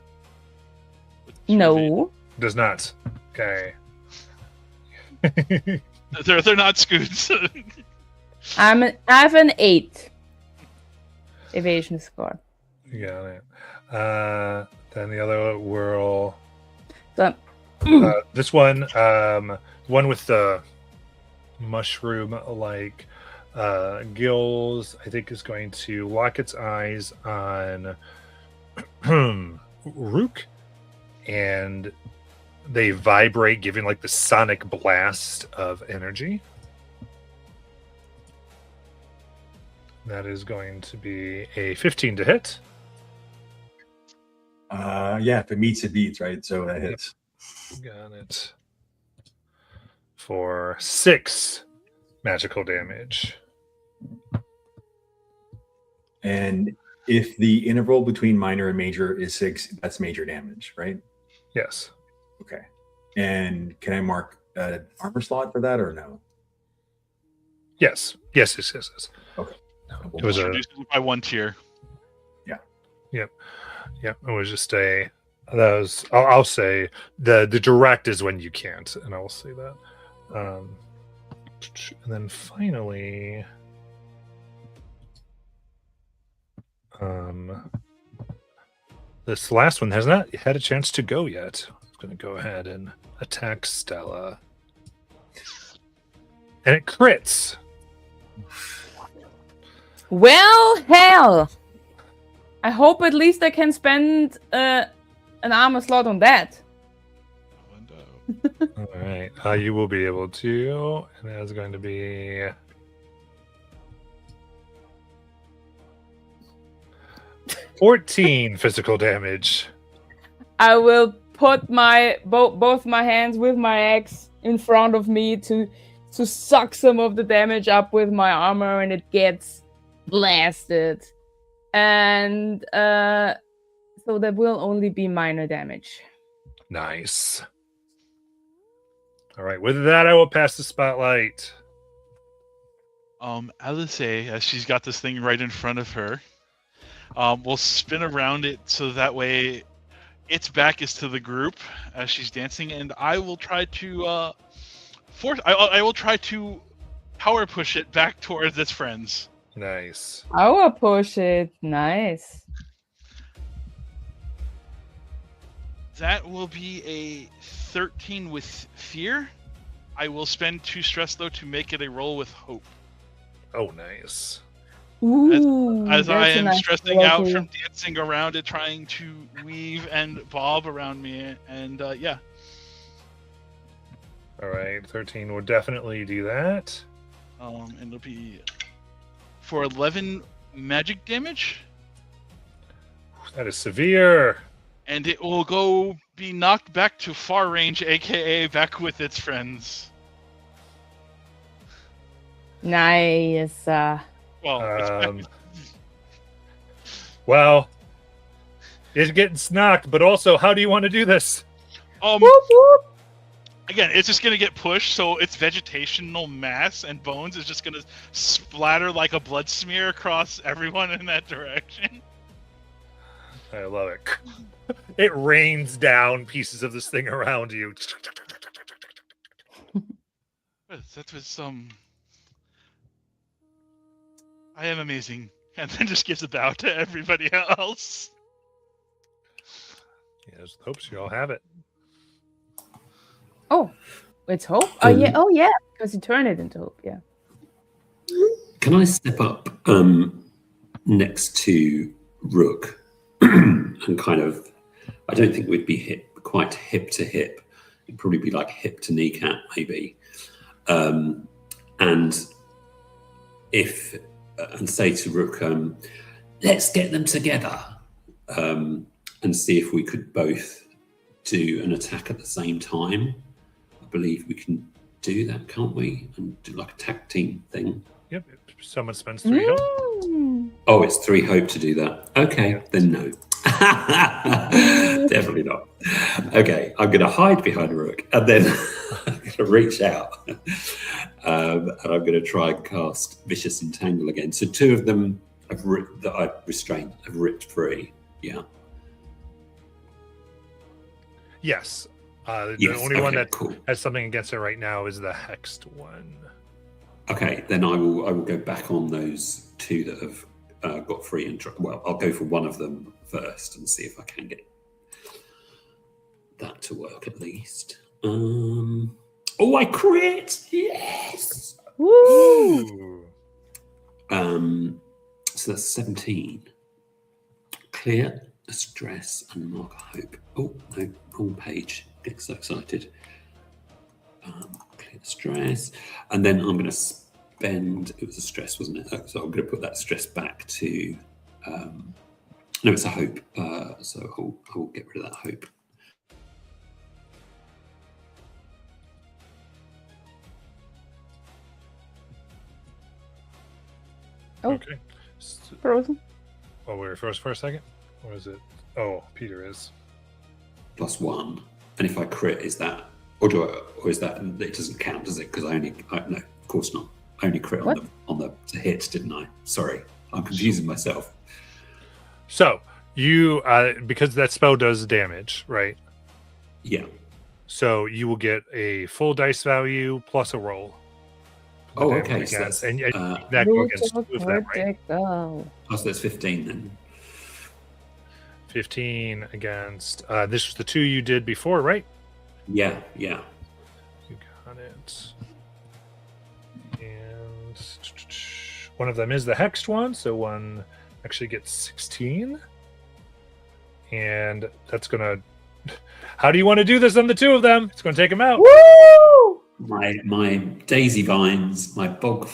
No. Does not. Okay. They're not scoots. I have an 8 evasion score. You got it. Then the other whirl. So This one, one with the mushroom-like gills, I think is going to lock its eyes on Rook, and they vibrate, giving like the sonic blast of energy. That is going to be a 15 to hit. Yeah, if it meets, it beats, right? So that hits. Got it. For 6 magical damage. And if the interval between minor and major is 6, that's major damage, right? Yes. Okay. And can I mark an armor slot for that or no? Yes. Yes. Okay. No. It was a Reduces it by 1 tier. It was just a that was I'll say the direct is when you can't, and I will say that. And then finally, this last one has not had a chance to go yet. I'm going to go ahead and attack Stella, and it crits. Well, hell. I hope at least I can spend an armor slot on that. All right, you will be able to, and that's going to be 14 physical damage. I will put my both my hands with my axe in front of me to suck some of the damage up with my armor, and it gets blasted. And so there will only be minor damage. Nice. All right, with that, I will pass the spotlight. Alice, as she's got this thing right in front of her, will spin around it so that way its back is to the group as she's dancing, and I will try to I will try to power push it back towards its friends. Nice. I will push it. Nice. That will be a 13 with fear. I will spend 2 stress though to make it a roll with hope. Oh, nice. Ooh, As I that's a am nice stressing out roll. from dancing around it, trying to weave and bob around me, and yeah. All right, 13 will definitely do that. And it'll be for 11 magic damage, That is severe. and it will go be knocked back to far range, aka back with its friends. Nice. Well, it's back Um, well, it's getting snocked, but also, how do you want to do this? Whoop, whoop. Again, it's just gonna get pushed, so its vegetational mass and bones is just gonna splatter like a blood smear across everyone in that direction. I love it. It rains down pieces of this thing around you. That was I am amazing, and then just gives a bow to everybody else. Yes, hopes you all have it. Oh, it's hope. Oh yeah. Oh yeah. Because you turn it into hope. Yeah. Can I step up next to Rook and kind of? I don't think we'd be quite hip to hip. It'd probably be like hip to kneecap, maybe. And say to Rook, let's get them together and see if we could both do an attack at the same time. I believe we can do that, can't we? And do like a tag team thing. Yep. Someone spends 3 health. Oh, it's 3 hope to do that. Okay, then no. Definitely not. Okay, I'm going to hide behind Rook, and then I'm going to reach out, and I'm going to try and cast Vicious Entangle again. So 2 of them that I've restrained have ripped free. Yeah. Yes. The Yes, only one okay, that cool. has something against it right now is the hexed one. Okay, then I will go back on those 2 that have got free. Well, I'll go for one of them first and see if I can get that to work at least. Oh, I crit! Yes. Woo! Ooh. So that's 17. Clear a stress and mark a hope. Oh no, wrong page. Get so excited. Clear the stress, and then I'm going to spend. It was a stress, wasn't it? So I'm going to put that stress back to. No, it's a hope. So I'll get rid of that hope. Oh. Okay. Frozen. Oh, we're first for a second? Or is it? Oh, Peter is. +1, and if I crit, is that, or is that? It doesn't count, does it? Because no, of course not. only crit on the hit, didn't I? Sorry, I'm confusing myself. So you, because that spell does damage, right? Yeah. So you will get a full dice value plus a roll. for the Oh, damage okay. So against, that's, and that go against Brutal two of them, right? critical. oh, so that's 15 then. 15 against. This was the 2 you did before, right? Yeah. You got it. And one of them is the hexed one, so one actually gets 16. And that's gonna. How do you want to do this on the 2 of them? It's gonna take them out. Woo! My daisy vines, my bog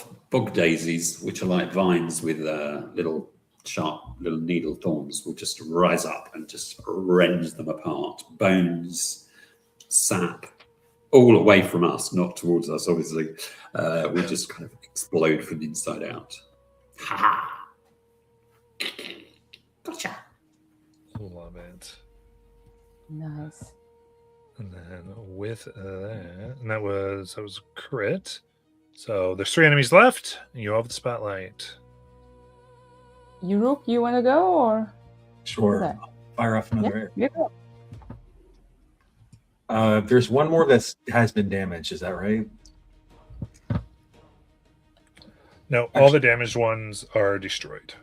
daisies, which are like vines with little sharp little needle thorns, will just rise up and just rend them apart. Bones, sap, all away from us, not towards us, obviously. Will just kind of explode from the inside out. Ha! Gotcha. Love it. Nice. And then with that, and that was crit. So there's 3 enemies left. And you have the spotlight. Rook, you want to go or? Sure. Okay. Fire off another Yeah, arrow. you go. There's one more that has been damaged. Is that right? No, all the damaged ones are destroyed.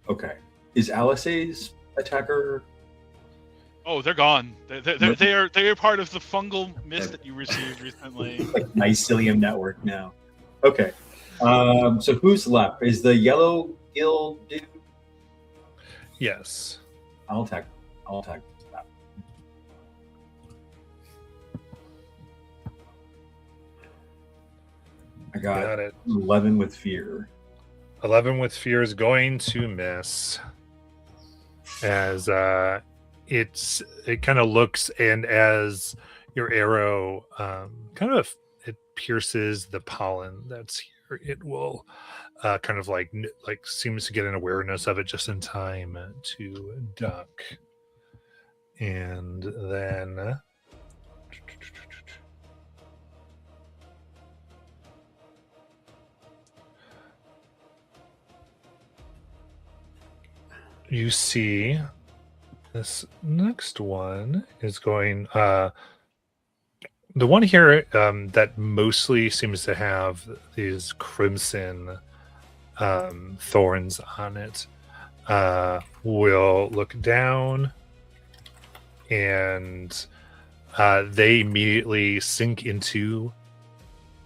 Okay. Is Alice's attacker? Oh, they're gone. They are part of the fungal mist that you received recently. Like mycelium network now. Okay. So who's left? Is the yellow gill dude? Yes. I'll attack that. I got it. 11 with fear. 11 with fear is going to miss. As it kind of looks, and as your arrow it pierces the pollen that's here, it will kind of like seems to get an awareness of it just in time to duck. And then you see this next one is going the one here that mostly seems to have these crimson thorns on it will look down, and they immediately sink into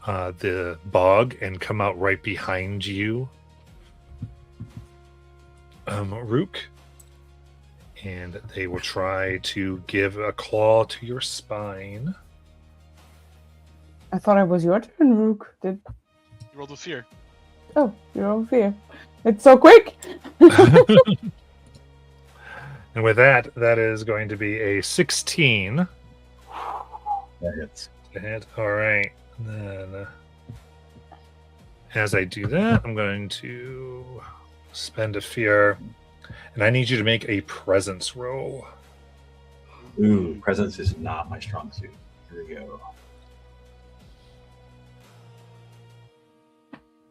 the bog and come out right behind you, Rook, and they will try to give a claw to your spine. I thought it was your turn, Rook. You rolled with fear. Oh, you're over here. It's so quick. And with that, that is going to be a 16. That hits. To hit. All right. And then, as I do that, I'm going to spend a fear, and I need you to make a presence roll. Ooh, presence is not my strong suit. Here we go.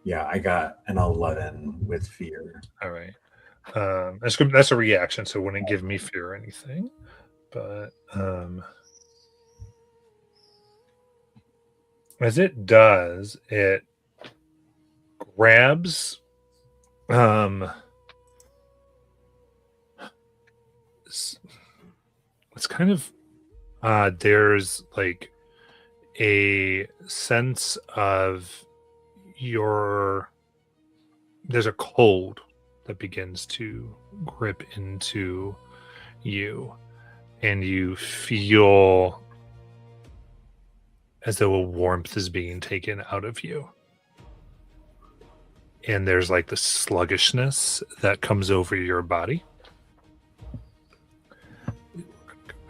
Yeah, I got an 11 with fear. All right. That's a reaction, so it wouldn't give me fear or anything. But as it does, it grabs it's kind of there's like a sense of there's a cold that begins to grip into you, and you feel as though a warmth is being taken out of you, and there's like the sluggishness that comes over your body.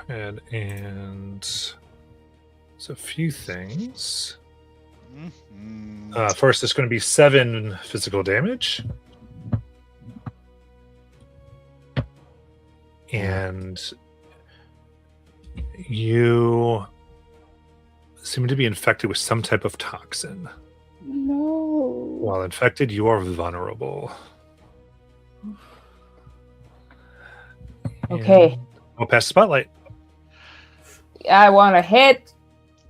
And it's a few things. First, it's going to be 7 physical damage. And you seem to be infected with some type of toxin. No. While infected, you are vulnerable. Okay. And we'll pass the spotlight. I want to hit.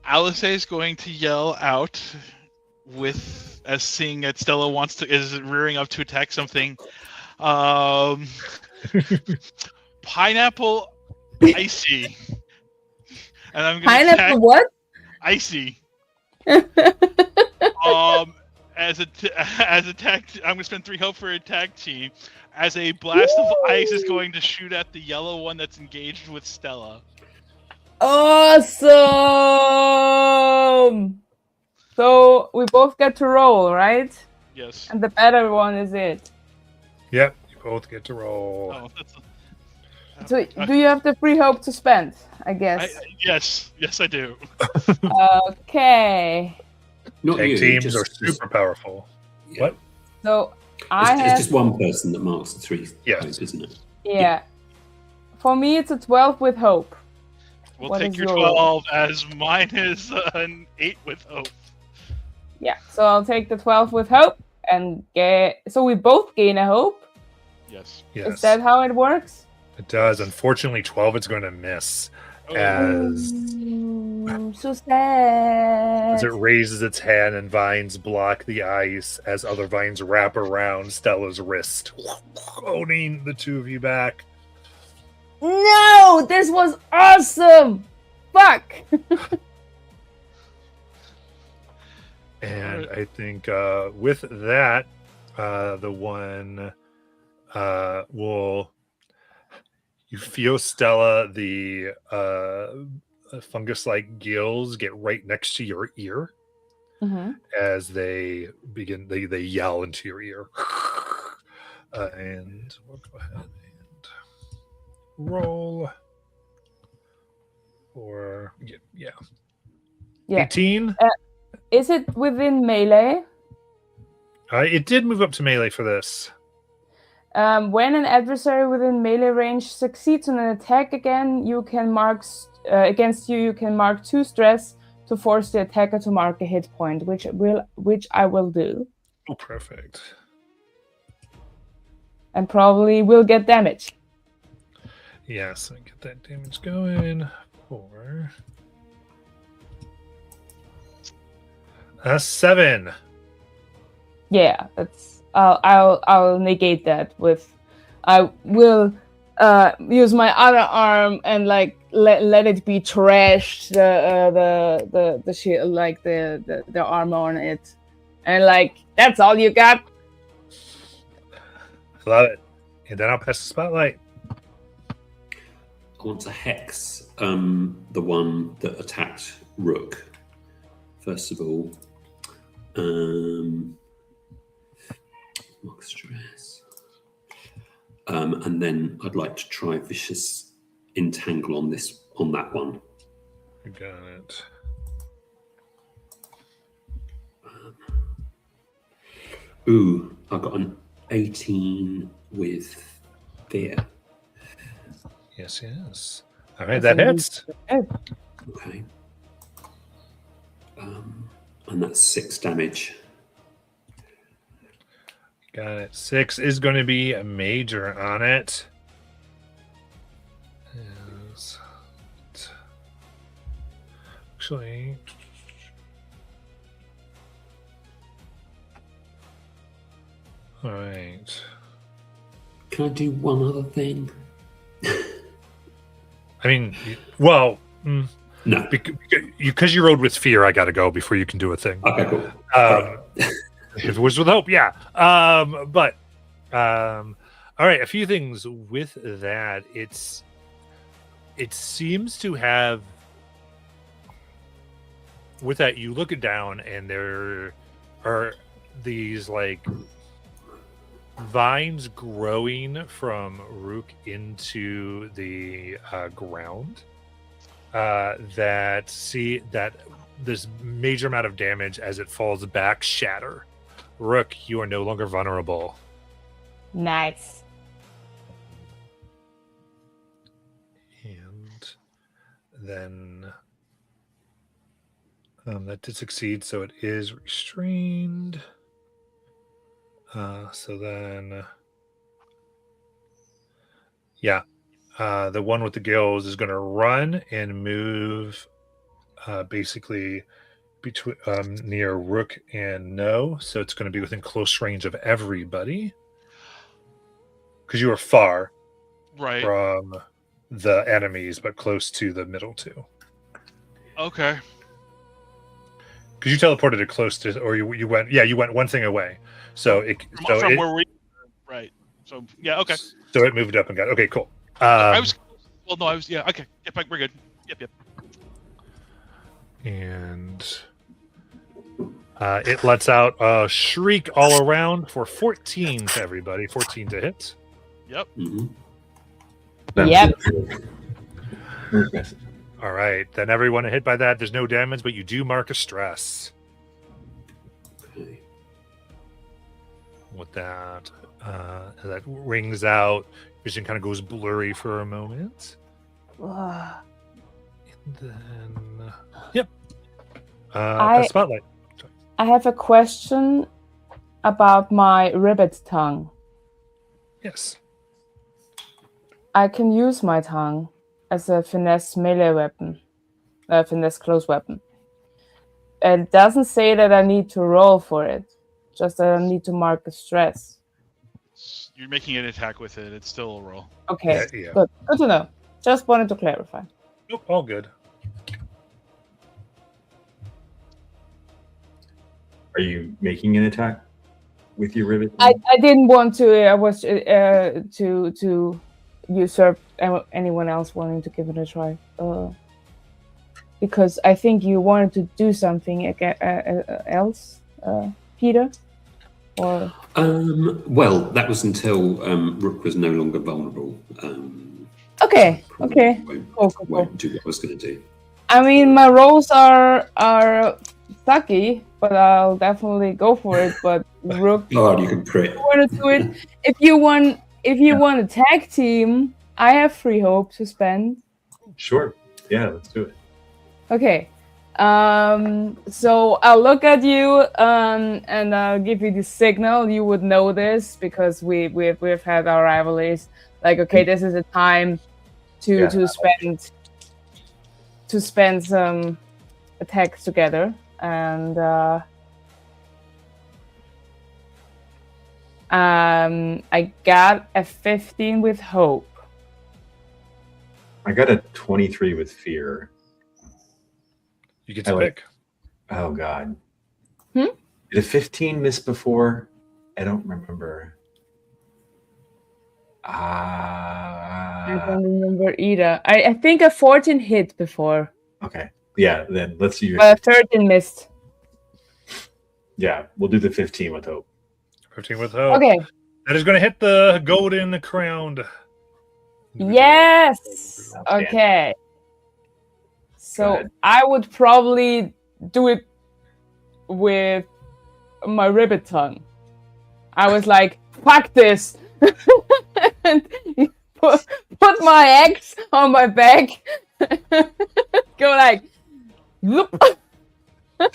Alice is going to yell out as seeing that Stella is rearing up to attack something. Pineapple icy. And I'm gonna attack Pineapple what? icy. As attack, I'm gonna spend 3 hope for attack team. As a blast of ice is going to shoot at the yellow one that's engaged with Stella. Awesome! So we both get to roll, right? Yes. And the better one is it. Yep, you both get to roll. Oh, So do you have the free hope to spend? I guess. Yes, I do. Okay. Not Tag you, teams are super powerful. yeah. What? So It's, I it's have just one person that marks the 3 Yes. hope, isn't it? yeah. For me, it's a 12 with hope. We'll What take is your your 12 as mine is an 8 with hope. Yeah. So I'll take the 12 with hope and get. So we both gain a hope. Yes. Yes, Is that how it works? it does. Unfortunately, 12 is going to miss as So sad. it raises its hand and vines block the ice as other vines wrap around Stella's wrist, owning the two of you back. No, this was awesome. Fuck. And I think with that, the one will. You feel Stella, the fungus-like gills get right next to your ear as they begin. They yell into your ear, and we'll go ahead and roll for yeah. Yeah. 18. Is it within melee? It did move up to melee for this. When an adversary within melee range succeeds on an attack again, you can mark against you. You can mark 2 stress to force the attacker to mark a hit point, which I will do, Oh, perfect. and probably will get damage. Yes, I get that damage going for 7. Yeah, that's. I'll negate that with. I will use my other arm and like let it be trashed. The shield, like the armor on it, and like that's all you got. Love it. And then I'll pass the spotlight. I want to hex the one that attacked Rook. First of all, mark stress, and then I'd like to try vicious entangle on that one. You got it. Ooh, I got an 18 with fear. Yes. All right, that hits. Okay. And that's 6 damage. Got it. 6 is going to be a major on it. Actually, all right. Can I do one other thing? I mean, well, No. because you rode with fear, I got to go before you can do a thing. Okay, cool. If it was with hope, yeah. But all right, a few things with that. It seems to have, with that, you look it down and there are these like vines growing from Rook into the ground that this major amount of damage as it falls back shatter. Rook, you are no longer vulnerable. Nice. And then that did succeed, so it is restrained. So then, yeah, the one with the gills is going to run and move, basically between near Rook and No. So it's going to be within close range of everybody because you are far Right. from the enemies, but close to the middle two. Okay. Because you teleported it close to, or you went, yeah, you went one thing away. So From where we. Right. So yeah. Okay. So it moved up and got okay, cool. I was. Well, no, I was. Yeah. Okay. Yep. We're good. Yep. And it lets out a shriek all around for 14 to everybody. 14 to hit. Yep. Mhm. Yep. All right. Then everyone hit by that. There's no damage, but you do mark a stress Okay. with that. That rings out. Vision kind of goes blurry for a moment. Ugh. And then, yep. I- Spotlight. I have a question about my ribbit tongue. Yes. I can use my tongue as a finesse melee weapon, a finesse close weapon. It doesn't say that I need to roll for it, just that I need to mark a stress. You're making an attack with it. It's still a roll. Okay, Yeah. good to know. Just wanted to clarify. Nope. All good. Are you making an attack with your rivet? I didn't want to. I was to usurp anyone else wanting to give it a try. Because I think you wanted to do something else, Peter, or Well, that was until Rook was no longer vulnerable. okay. Probably Cool. Won't do what I was going to do. I mean, my rolls are sucky, but I'll definitely go for it. But Rook, God, you can crit. you want to do it? If you want a tag team, I have free hope to spend. Sure. Yeah, let's do it. Okay. So I'll look at you and I'll give you the signal. You would know this because we've had our rivalries. Like, okay, this is a time to spend some attacks together, and I got a 15 with hope. I got a 23 with fear. You get to I like- pick. Oh God. Hmm? Did a 15 miss before? I don't remember. I don't remember either. I think a 14 hit before, Okay. Yeah, then let's do your. but a 13 missed. Yeah, we'll do the 15 with hope. 15 with hope. Okay. That is going to hit the golden crowned. Yes. Outstanding. Okay. Go So ahead. I would probably do it with my ribbit tongue. I was like, fuck this. And put my axe on my back. Go like, zoop. I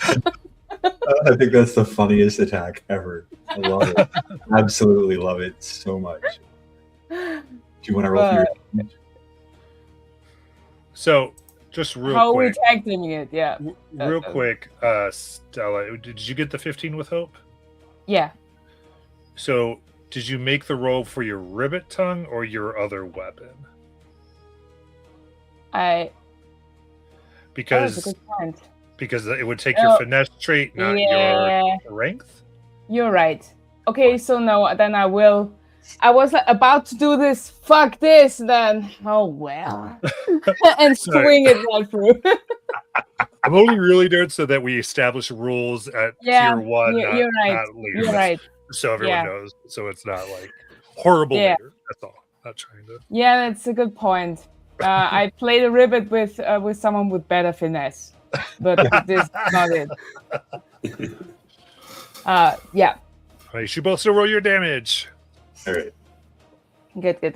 think that's the funniest attack ever. I love it. Absolutely love it so much. Do you want to roll for your damage? So, just real How are we quick. tag teaming it? Yeah. Real quick, Stella, did you get the 15 with hope? Yeah. So, did you make the roll for your ribbit tongue or your other weapon? That was a Because good point. it would take your finesse trait, not your strength. You're right. Okay, so no, then I will. I was like, about to do this. Fuck this, then. Oh well, and Sorry. swing it right through. I'm only really doing it so that we establish rules at Yeah, tier 1, you're right. not later. You're right. So everyone Yeah. knows. So it's not like horrible Yeah. later. That's all. Not trying to. Yeah, that's a good point. I played a ribbit with someone with better finesse, but this is not it. Yeah. All right, you should both still roll your damage. All right. Good. I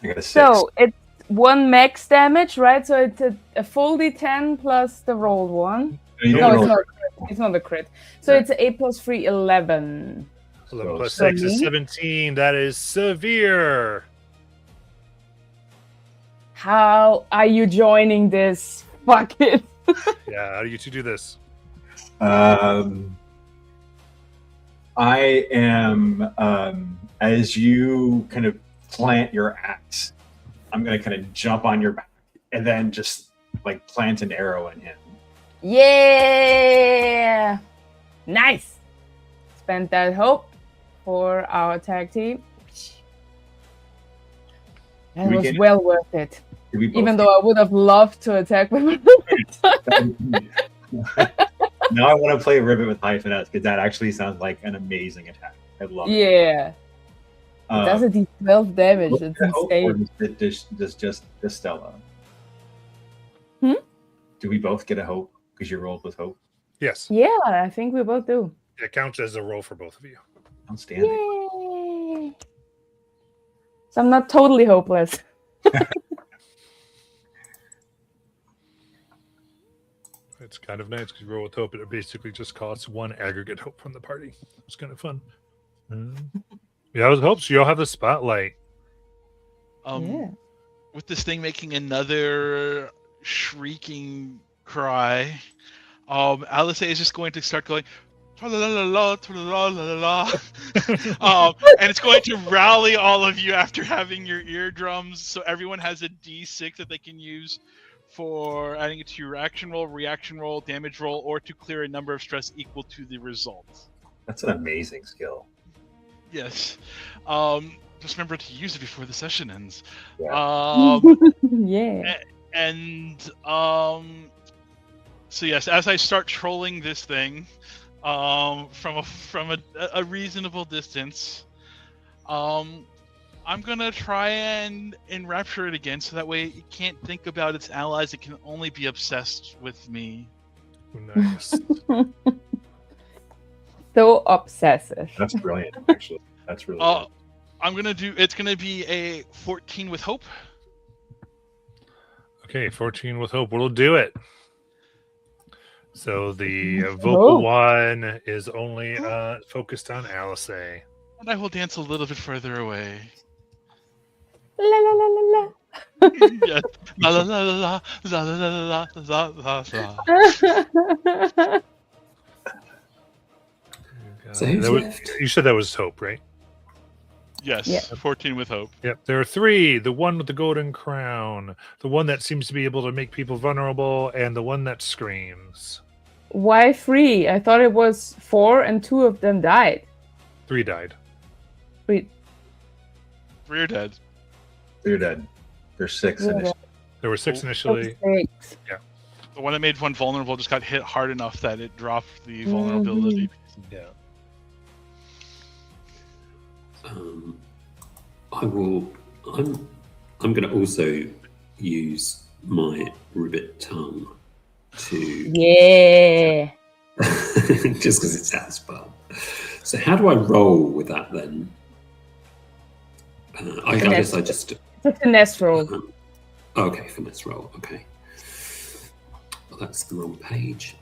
got a 6. So it's 1 max damage, right? So it's a full D10 plus the rolled one. you No, don't it's roll not. It's not a crit. So Yeah. it's 8 plus 3, 11. 11 plus So 6 is me? 17. That is severe. How are you joining this? Fuck it. Yeah, how do you two do this? I am, as you kind of plant your axe, I'm going to kind of jump on your back and then just like plant an arrow in him. Yeah. Nice. Spend that hope for our tag team. That We was can- well worth it. Do we both Even though I would have loved to attack with Now I want to play Ribbit with Hypheness because that actually sounds like an amazing attack. I love it. Yeah. It does a D12 damage. Both It's get hope, or insane. does just Stella? Hmm? Do we both get a hope because you rolled with hope? Yes. Yeah, I think we both do. It counts as a roll for both of you. Outstanding. Yay. So I'm not totally hopeless. It's kind of nice because you roll with hope. It basically just costs 1 aggregate hope from the party. It's kind of fun. Yeah, it was hope. So you all have the spotlight. Yeah. With this thing making another shrieking cry, Alice is just going to start going, "Tra-la-la-la-la, tra-la-la-la-la," and it's going to rally all of you after having your eardrums. So everyone has a D6 that they can use for adding it to your action roll, reaction roll, damage roll, or to clear a number of stress equal to the result. That's an amazing skill. Yes. Just remember to use it before the session ends. Yeah. Yeah. And so yes, as I start trolling this thing from a reasonable distance, I'm gonna try and enrapture it again, so that way it can't think about its allies. It can only be obsessed with me. Nice. So obsessive. That's brilliant, actually. That's really good. I'm gonna do. It's gonna be a 14 with hope. Okay, 14 with hope. We'll do it. So the vocal one is only focused on Alice. And I will dance a little bit further away. La la la la la. Yes. La la la la la la la la la la. So who's That was- left? you said that was hope, right? Yes. Yeah. 14 with hope. Yep. There are 3. The one with the golden crown, the one that seems to be able to make people vulnerable, and the one that screams. Why 3? I thought it was 4 and 2 of them died. 3 died. Wait. 3 are dead. They're dead. There's 6 Yeah, initially. There were 6 initially. 6. The one that made one vulnerable just got hit hard enough that it dropped the vulnerability. Yeah. I'm going to also use my ribbit tongue to Yeah. just because it sounds fun. So how do I roll with that then? I guess I just It's a finesse roll. okay, finesse roll. Okay, well, that's the wrong page.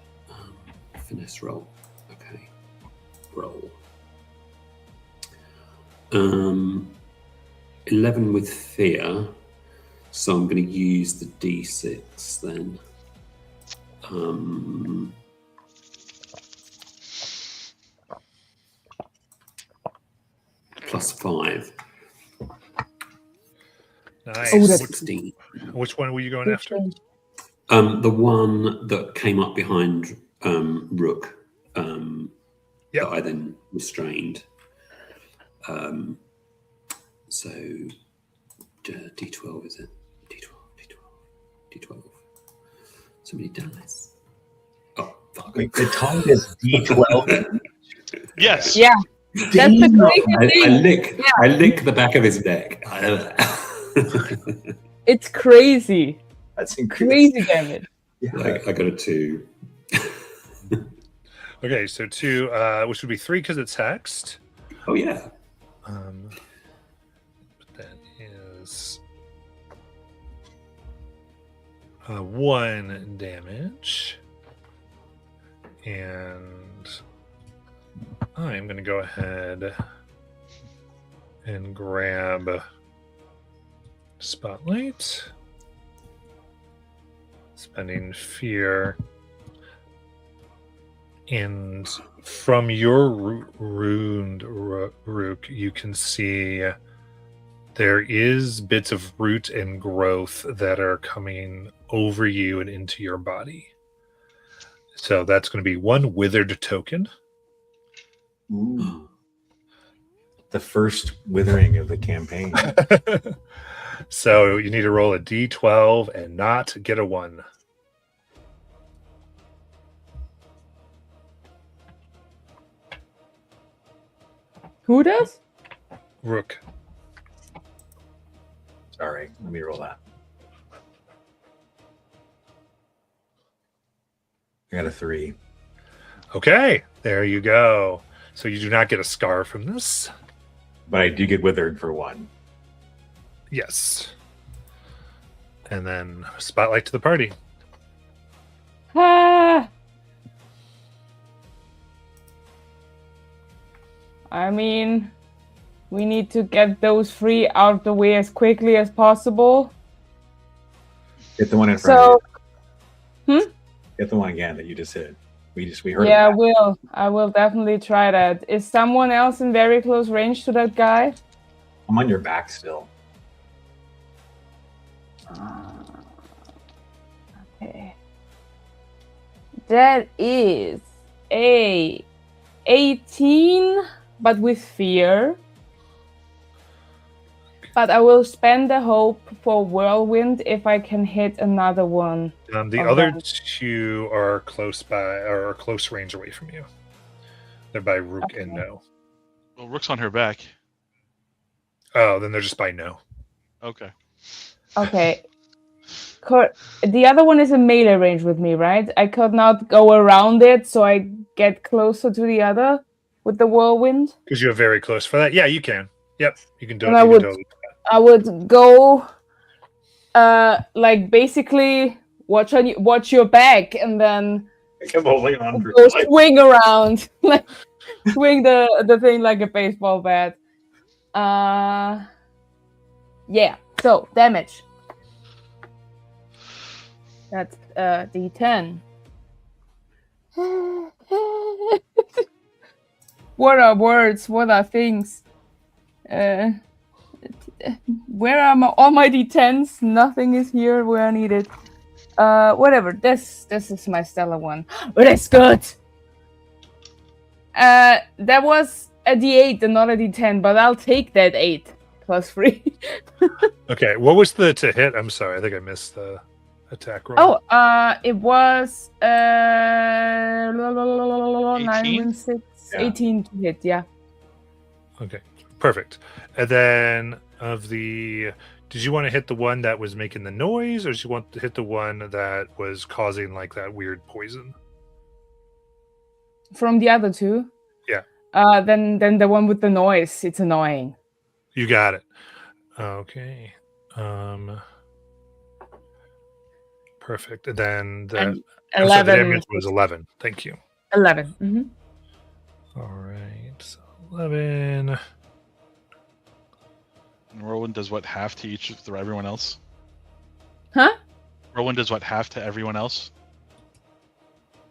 Finesse roll. Okay, roll. 11 with fear, so I'm going to use the D6 then. Plus 5. Nice. Oh, that's- 16. Which one were you going after? The one that came up behind Rook, Yep. that I then restrained. So D12 is it? D12. So many dice. Oh, fuck. Wait, the tongue is D12. Yes. Yeah. That's the crazy thing. I lick the back of his neck. It's crazy. That's incredible. Crazy damage. Yeah. Like I got a 2. Okay, so 2, which would be 3 because it's hexed. Oh yeah. But that is 1 damage. And I'm going to go ahead and grab Spotlight. Spending fear. And from your ruined Rook, you can see there is bits of root and growth that are coming over you and into your body. So that's going to be one withered token. Ooh. The first withering of the campaign. So you need to roll a d12 and not get a 1. Who does? Rook. Sorry, let me roll that. I got a 3. Okay, there you go. So you do not get a scar from this. But I do get withered for 1. Yes. And then Spotlight to the party. Ah. I mean, we need to get those 3 out of the way as quickly as possible. Hit the one in front of So, you. Hit the one again that you just hit. We heard yeah, of that. I will definitely try that. Is someone else in very close range to that guy? I'm on your back still. Okay. That is a 18, but with fear. But I will spend the hope for whirlwind if I can hit another one. The Okay. other 2 are close by or close range away from you. They're by Rook and No. Well, Rook's on her back. Oh, then they're just by No. Okay. Okay. The other one is in melee range with me, right? I could not go around it, so I get closer to the other with the whirlwind. Because you're very close for that. Yeah, you can. Yep, you can do And it. I You would- can totally. I would go, like basically watch your back, and then I kept holding on for go swing around, like swing the thing like a baseball bat. Yeah. So damage. That's D10. What are words? What are things? Where are all my D10s? Nothing is here where I need it. Whatever. This is my stellar one. But it's good. That was a D8 and not a D10, but I'll take that 8 plus 3. Okay, what was the to hit? I'm sorry, I think I missed the attack roll. Oh, it was 9 18? and 6, Yeah. 18 to hit. Yeah. Okay, perfect. And then of the, did you want to hit the one that was making the noise, or did you want to hit the one that was causing like that weird poison? From the other 2. Yeah. Then the one with the noise. It's annoying. You got it. Okay. Perfect. And then the, And I'm sorry, the 11. damage was 11. Thank you. 11. Mm-hmm. All right. So 11. And Rowan does what, half to each to everyone else? Huh? Rowan does what, half to everyone else?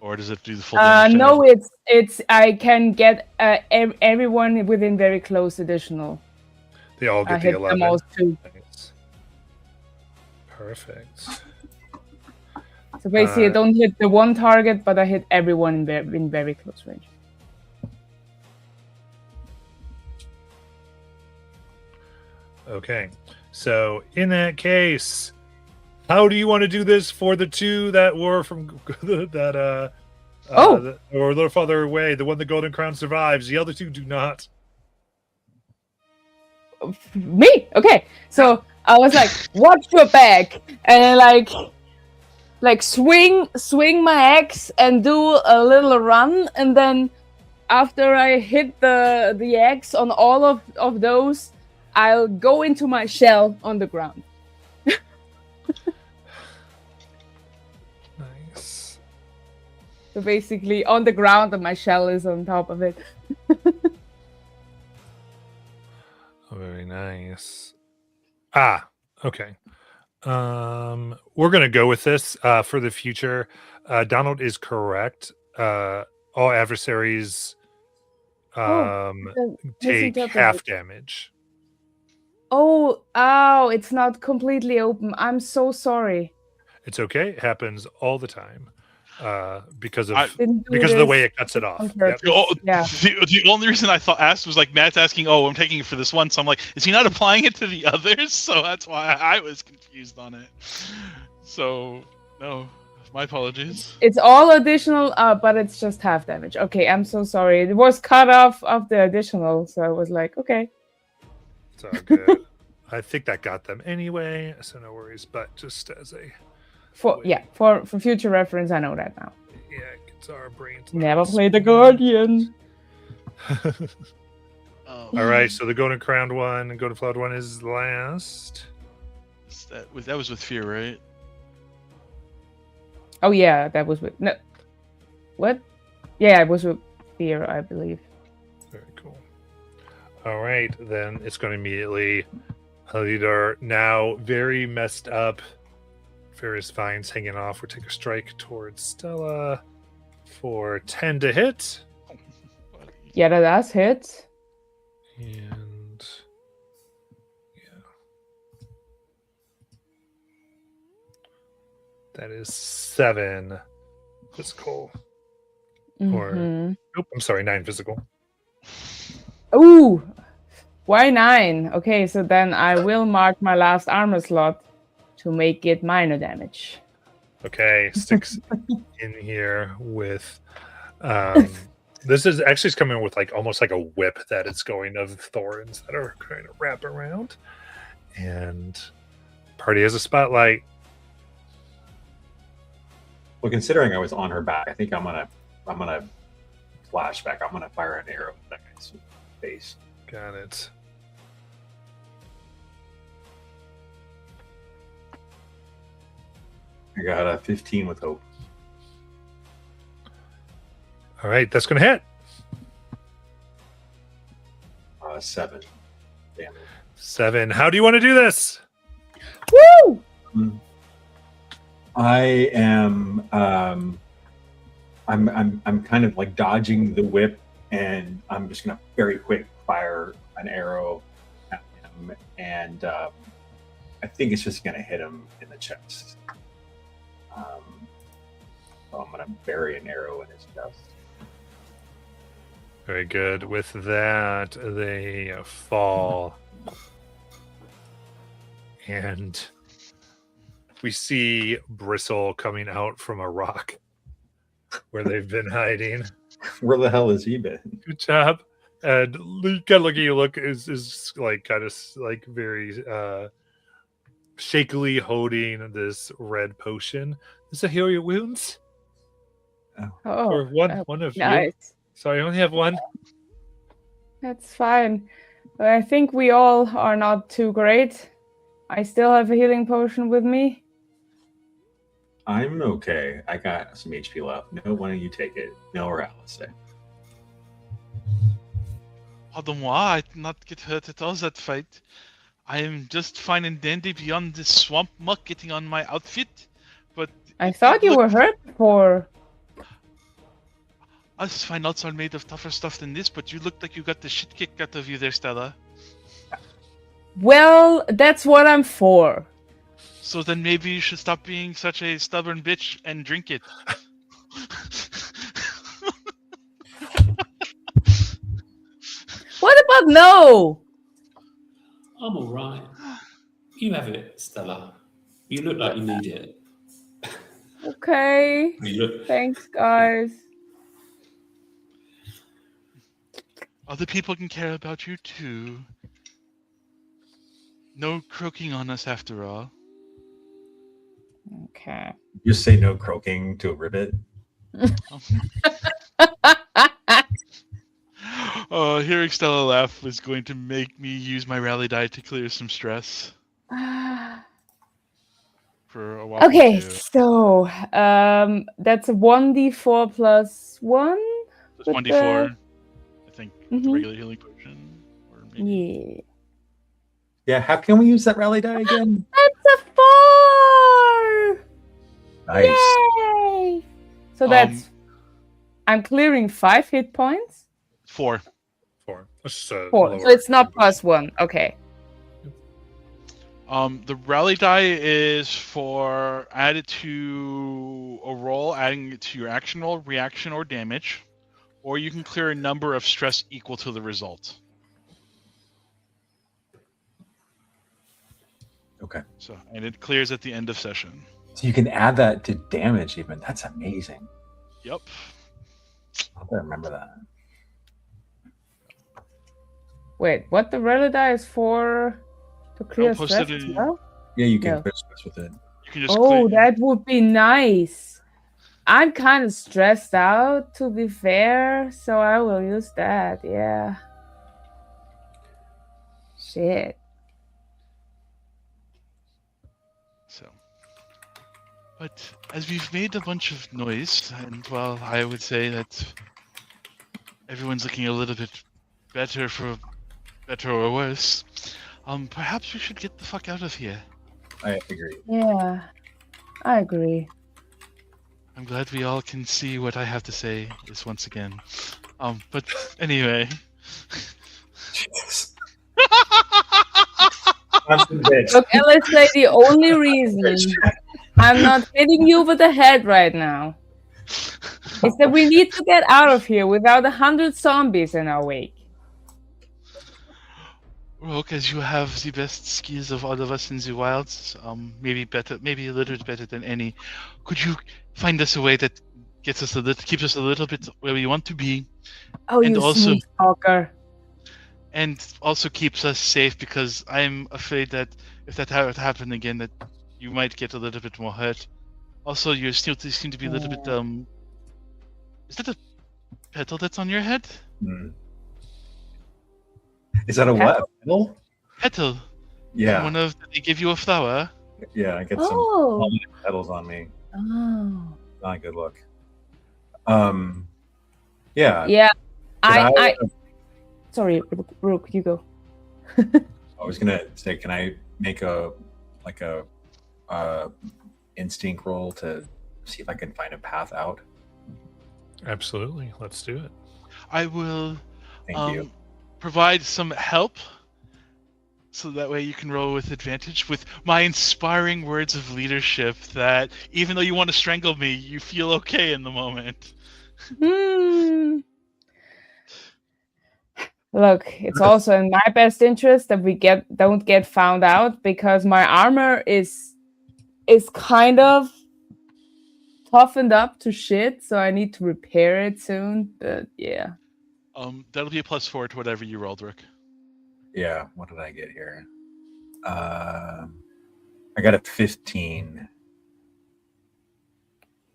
Or does it do the full damage? to No, everyone? it's I can get everyone within very close additional. They all I get the hit 11. them all too. Nice. Perfect. So basically, I don't hit the one target, but I hit everyone in very close range. Okay. So in that case, how do you want to do this for the 2 that were from that that were a little farther away? The one the Golden Crown survives. The other 2 do not. Me? Okay. So I was like, watch your back, and like swing my axe and do a little run, and then after I hit the axe on all of those, I'll go into my shell on the ground. Nice. So basically on the ground and my shell is on top of it. Oh, very nice. Ah, okay. We're gonna go with this for the future. Donald is correct. All adversaries Then take misinterpreted. half damage. Oh, it's not completely open. I'm so sorry. It's okay. It happens all the time because of Didn't do because of the this way it cuts it off. on Yep. purpose. Oh, Yeah. the only reason I asked was like Matt's asking, "Oh, I'm taking it for this one," so I'm like, "Is he not applying it to the others?" So that's why I was confused on it. So no, my apologies. It's all additional, but it's just half damage. Okay, I'm so sorry. It was cut off of the additional, so I was like, okay. It's all good. I think that got them anyway, so no worries. But just as a For future reference, I know that now. yeah, it gets our brains. Never played the Guardian. All right, so the Golden Crowned one and Golden Flowered one is last. That was with fear, right? Oh yeah, that was with no. What? Yeah, it was with fear, I believe. Very cool. All right, then it's going to immediately Halidar, now very messed up, various vines hanging off, will take a strike towards Stella for 10 to hit. Yeah, that does hit. And yeah, that is 7 physical. Or Mhm. nope, I'm sorry, 9 physical. Ooh, why 9? Okay, so then I will mark my last armor slot to make it minor damage. Okay, sticks in here with this is actually it's coming with like almost like a whip that it's going of thorns that are kind of wrap around. And party has a spotlight. Well, considering I was on her back, I think I'm gonna flashback. I'm gonna fire an arrow at that guy's face. Got it. I got a 15 with hope. All right, that's gonna hit. 7 damage. 7. How do you want to do this? Woo! I am I'm kind of like dodging the whip, and I'm just gonna very quick fire an arrow at him, and I think it's just gonna hit him in the chest. So I'm gonna bury an arrow in his chest. Very good. With that, they fall. And we see Bristle coming out from a rock where they've been hiding. Where the hell has he been? Good job. And kind of looking, you look is like kind of like very shakily holding this red potion. Does it heal your wounds? Oh, Or one of you? nice. Sorry, I only have one. That's fine. But I think we all are not too great. I still have a healing potion with me. I'm okay. I got some HP left. No, why don't you take it? No, or Alistair. Pardon moi, I did not get hurt at all that fight. I am just fine and dandy beyond this swamp muck getting on my outfit. But I thought you were hurt before. us finals are made of tougher stuff than this, but you looked like you got the shit kicked out of you there, Stella. Well, that's what I'm for. So then maybe you should stop being such a stubborn bitch and drink it. What about no? I'm all right. You have it, Stella. You look like you need it. Okay. You look. Thanks, guys. Other people can care about you too. No croaking on us after all. Okay. Just say no croaking to a ribbit. Hearing Stella laugh was going to make me use my rally die to clear some stress. for a while. Okay, so that's a 1d4 plus 1. It's with 1d4. I think the Mhm. regular healing potion. Or maybe. Yeah. Yeah, how can we use that rally die again? That's a 4! Nice. Yay! So that's I'm clearing 5 hit points. 4. 4. That's, 4. lower. So it's not plus 1. Okay. The rally die is for added to a roll, adding it to your action roll, reaction, or damage, or you can clear a number of stress equal to the result. Okay. So, and it clears at the end of session. So you can add that to damage even. That's amazing. Yep. I'll have to remember that. Wait, what the rally die is for to clear post stress it as in- well? Yeah, you can No. clear stress with it. You can just Oh, clear. that would be nice. I'm kind of stressed out, to be fair, so I will use that. Yeah. Shit. So, but as we've made a bunch of noise, and well, I would say that everyone's looking a little bit better for better or worse. Perhaps we should get the fuck out of here. I agree. Yeah, I agree. I'm glad we all can see what I have to say this once again. But anyway. Jesus. Constant bitch. Look, LSA, the only reason I'm not hitting you over the head right now is that we need to get out of here without 100 zombies in our wake. Well, because you have the best skills of all of us in the wilds, maybe better, maybe a little bit better than any. Could you find us a way that gets us keeps us a little bit where we want to be, Oh, And you also- smooth talker. and also keeps us safe? Because I'm afraid that if that were to happen again, that you might get a little bit more hurt. Also, you still seem to be a little bit Is that a petal that's on your head? Hmm. Is that a Okay. what? A petal? Petal. Yeah. One of they give you a flower. Yeah, I get some Oh. prominent petals on me. Oh. Not a good look. Yeah. Yeah. Can I sorry, Rook, you go. I was gonna say, can I make a instinct roll to see if I can find a path out? Absolutely. Let's do it. I will Thank you. provide some help, so that way you can roll with advantage with my inspiring words of leadership. That even though you want to strangle me, you feel okay in the moment. Hmm. Look, it's also in my best interest that we don't get found out, because my armor is kind of toughened up to shit, so I need to repair it soon. But yeah. That'll be a +4 to whatever you rolled, Rick. Yeah. What did I get here? I got a 15.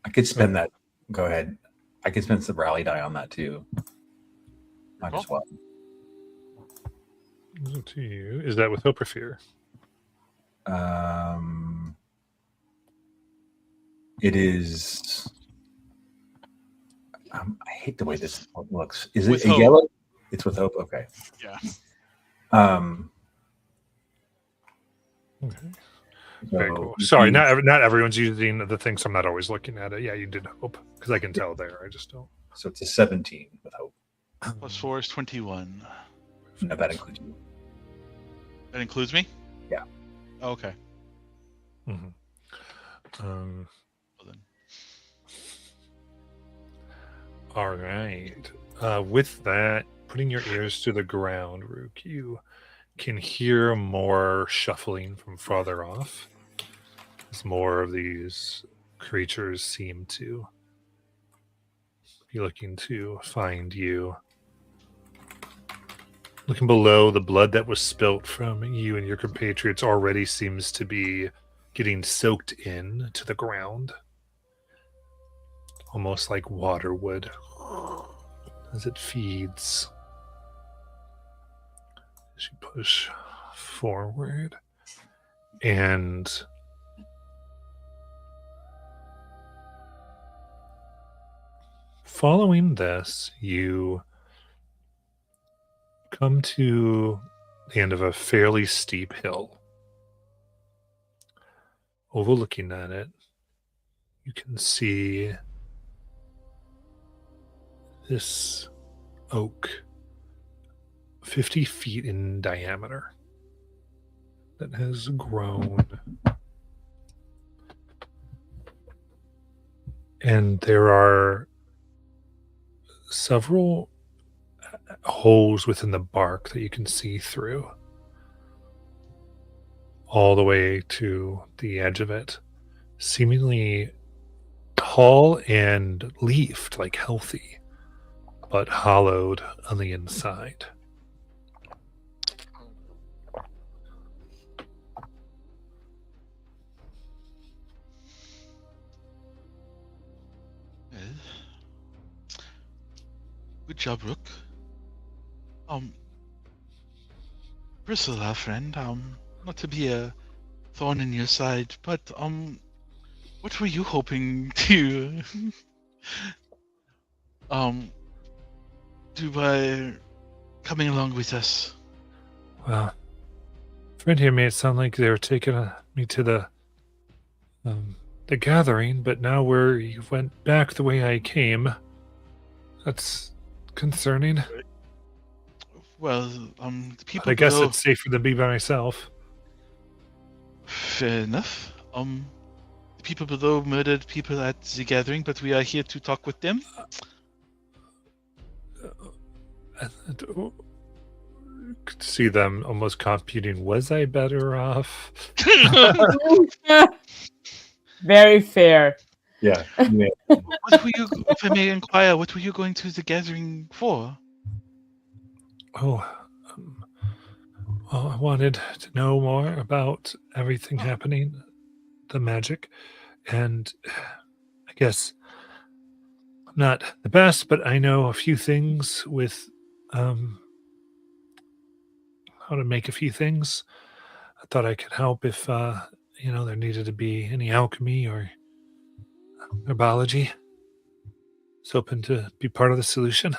I could spend that. Go ahead. I could spend some rally die on that too. Might as well. Is it to you? Is that with hope or fear? It is. I hate the way this looks. Is With it a hope. yellow? It's with hope. Okay. Yeah. Okay. So Very cool. you Sorry, can- not everyone's using the things. I'm not always looking at it. Yeah, you did hope, because I can tell there. I just don't. So it's a 17 with hope. +4 is 21. No, that includes you. That includes me? Yeah. Okay. Mhm. Well then. All right. With that, putting your ears to the ground, Rook, you can hear more shuffling from farther off, as more of these creatures seem to be looking to find you. Looking below, the blood that was spilt from you and your compatriots already seems to be getting soaked in to the ground, almost like water would, as it feeds. As you push forward, and following this, you come to the end of a fairly steep hill. Overlooking at it, you can see this oak 50 feet in diameter that has grown. And there are several holes within the bark that you can see through, all the way to the edge of it, seemingly tall and leafed, like healthy, but hollowed on the inside. Well, good job, Rook. Priscilla, friend, not to be a thorn in your side, but, what were you hoping to, do by coming along with us? Well, friend here made it sound like they were taking me to the gathering, but now you went back the way I came. That's concerning. Well, the people But I guess below... it's safer than be by myself. Fair enough. The people below murdered people at the gathering, but we are here to talk with them. I could see them almost computing, was I better off? Very fair. Yeah. What were you, if I may inquire, what were you going to the gathering for? Oh, well, I wanted to know more about everything happening, the magic, and I guess I'm not the best, but I know a few things with how to make a few things. I thought I could help if there needed to be any alchemy or herbology. It's open to be part of the solution.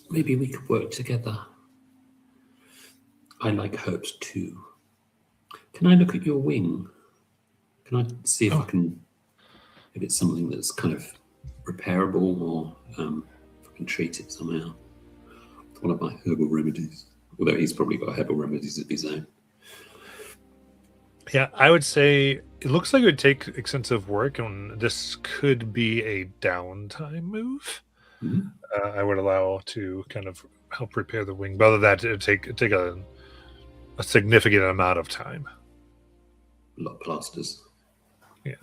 Maybe we could work together. I like herbs too. Can I look at your wing? Can I see if I can, if it's something that's kind of repairable, or if I can treat it somehow? One of my herbal remedies. Although he's probably got herbal remedies of his own. Yeah, I would say it looks like it would take extensive work, and this could be a downtime move. Mm-hmm. I would allow to kind of help repair the wing. But other than that, it would take a significant amount of time. A lot of plasters. Yeah.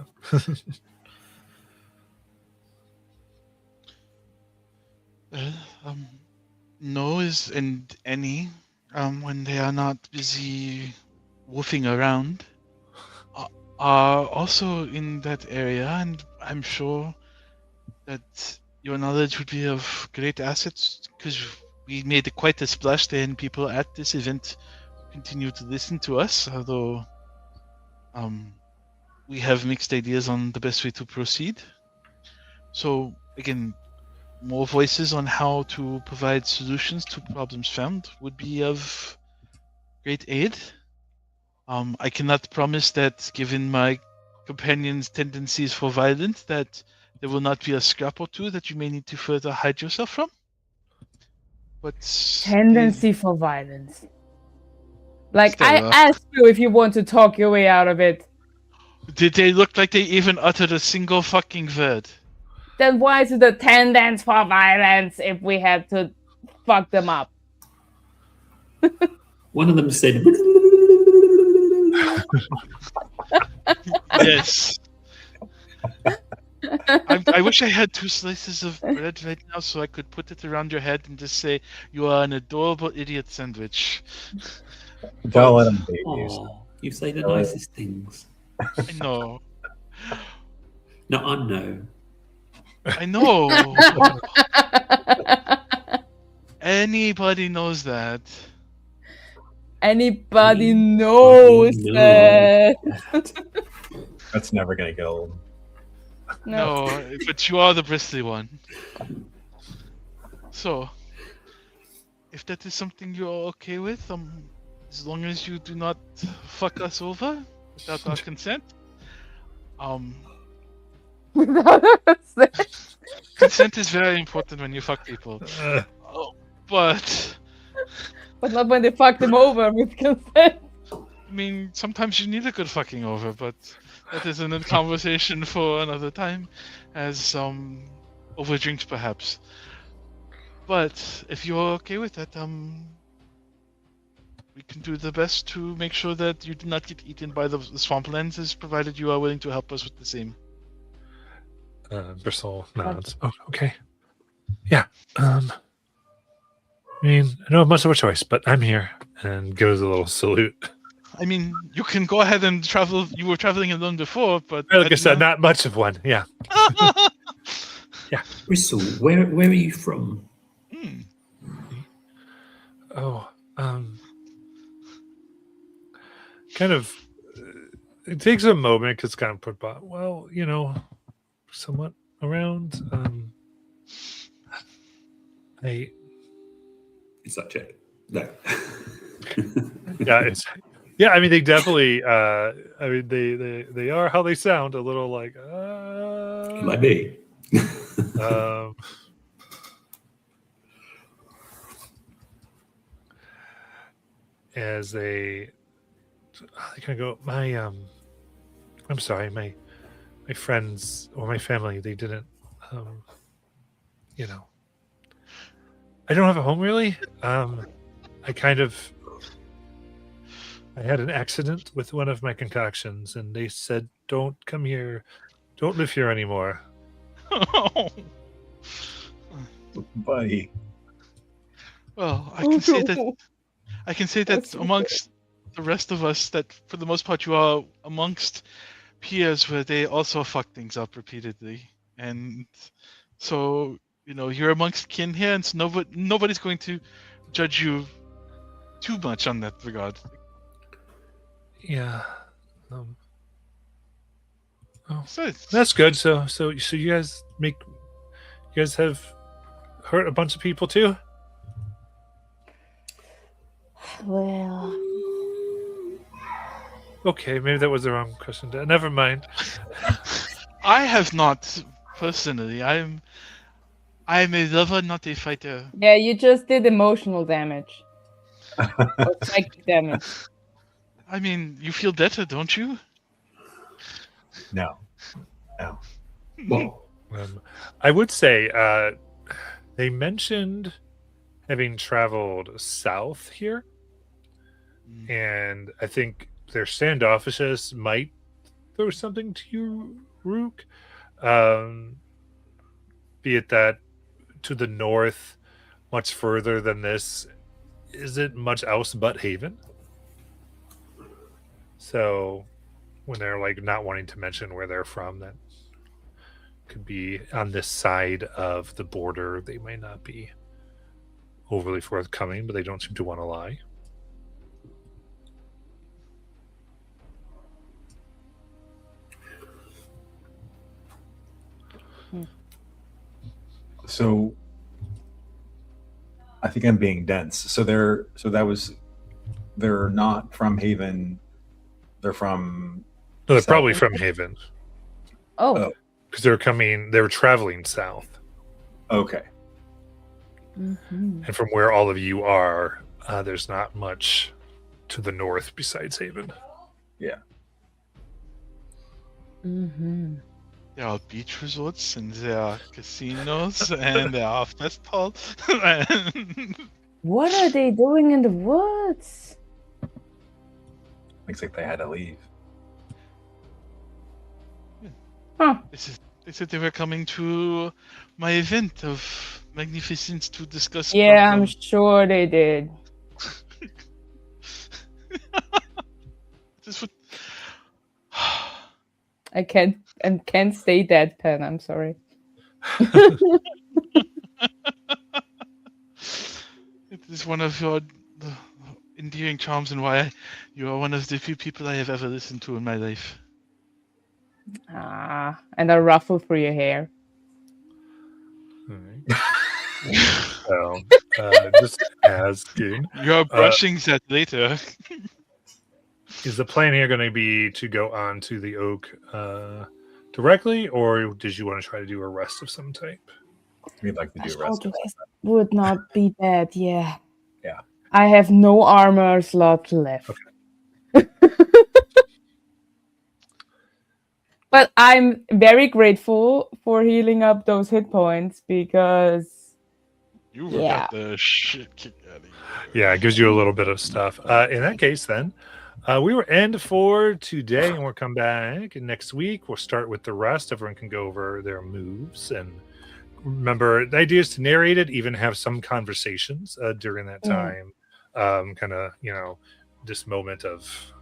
No is and any, when they are not busy woofing around, are also in that area, and I'm sure that your knowledge would be of great assets, because we made quite a splash there, and people at this event continue to listen to us, although we have mixed ideas on the best way to proceed. So again, more voices on how to provide solutions to problems found would be of great aid. I cannot promise that, given my companion's tendencies for violence, that there will not be a scrap or two that you may need to further hide yourself from. But Tendency for violence. Like, Stella. I asked you if you want to talk your way out of it. Did they look like they even uttered a single fucking word? Then why is it a tendency for violence if we have to fuck them up? One of them said, Yes. I wish I had 2 slices of bread right now so I could put it around your head and just say, "You are an adorable idiot sandwich." Don't let them babies. "Oh, you say the nicest things." I know. No, I'm no. I know. Anybody knows that. Anybody knows know. that. That's never gonna get old. No. No, but you are the bristly one. So, if that is something you're okay with, as long as you do not fuck us over without our consent, consent is very important when you fuck people. But But not when they fucked him over with consent. I mean, sometimes you need a good fucking over, but that is a conversation for another time, as over drinks perhaps. But if you're okay with that, we can do the best to make sure that you do not get eaten by the swamp lenses, provided you are willing to help us with the same. Bristle nods. Oh, okay. Yeah. I mean, I don't have much of a choice, but I'm here, and gives a little salute. I mean, you can go ahead and travel. You were traveling alone before, but Like I said, not much of one. Yeah. Bristle, where are you from? Oh, kind of. It takes a moment because kind of put by. Well, somewhat around. Is that it? No. Yeah, I mean, they definitely. I mean, they are how they sound. A little like. Like me. As they kind of go, I'm sorry, my friends or my family, they didn't, I don't have a home really. I had an accident with one of my concoctions, and they said, "Don't come here, don't live here anymore." Buddy. Well, I can say that amongst the rest of us, that for the most part you are amongst peers where they also fuck things up repeatedly, and so you're amongst kin here, and so nobody's going to judge you too much on that regard. Yeah. So That's good. So you guys have hurt a bunch of people too? Well, Okay, maybe that was the wrong question. Never mind. I have not personally. I'm a lover, not a fighter. yeah, you just did emotional damage. Or psychic damage. I mean, you feel better, don't you? No. Well, I would say they mentioned having traveled south here, and I think their standoffishness might throw something to you, Rook. Be it that to the north, much further than this, isn't much else but Haven. So when they're like not wanting to mention where they're from, that could be on this side of the border. They might not be overly forthcoming, but they don't seem to want to lie. So I think I'm being dense. So they're not from Haven. They're from No, they're South. probably from Haven Oh. because they were traveling south. Okay. Mm-hmm. And from where all of you are, there's not much to the north besides Haven. Mm-hmm. There are beach resorts, and there are casinos, and there are festival. What are they doing in the woods? Looks like they had to leave. Huh. They said they were coming to my event of magnificence to discuss. Yeah, I'm problems. sure they did. This would... I can't stay deadpan. I'm sorry. It is one of your endearing charms, and why you are one of the few people I have ever listened to in my life. Yeah, and a ruffle for your hair. All right. So, just asking, You're brushing that later. is the plan here going to be to go on to the oak directly, or did you want to try to do a rest of some type? We'd like to A do a short rest. rest would not be bad, yeah. Yeah. I have no armor slot left. But I'm very grateful for healing up those hit points because You Yeah. got the shit kicked out of you. Yeah, it gives you a little bit of stuff. In that case, then, we will end for today, and we'll come back next week. We'll start with the rest. Everyone can go over their moves, and remember, the idea is to narrate it, even have some conversations during that time. Kind of, this moment of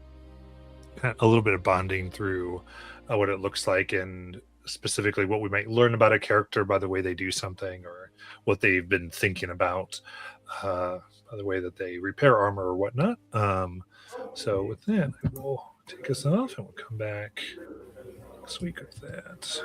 a little bit of bonding through what it looks like, and specifically what we might learn about a character by the way they do something, or what they've been thinking about by the way that they repair armor or whatnot. So with that, I will take us off, and we'll come back next week with that.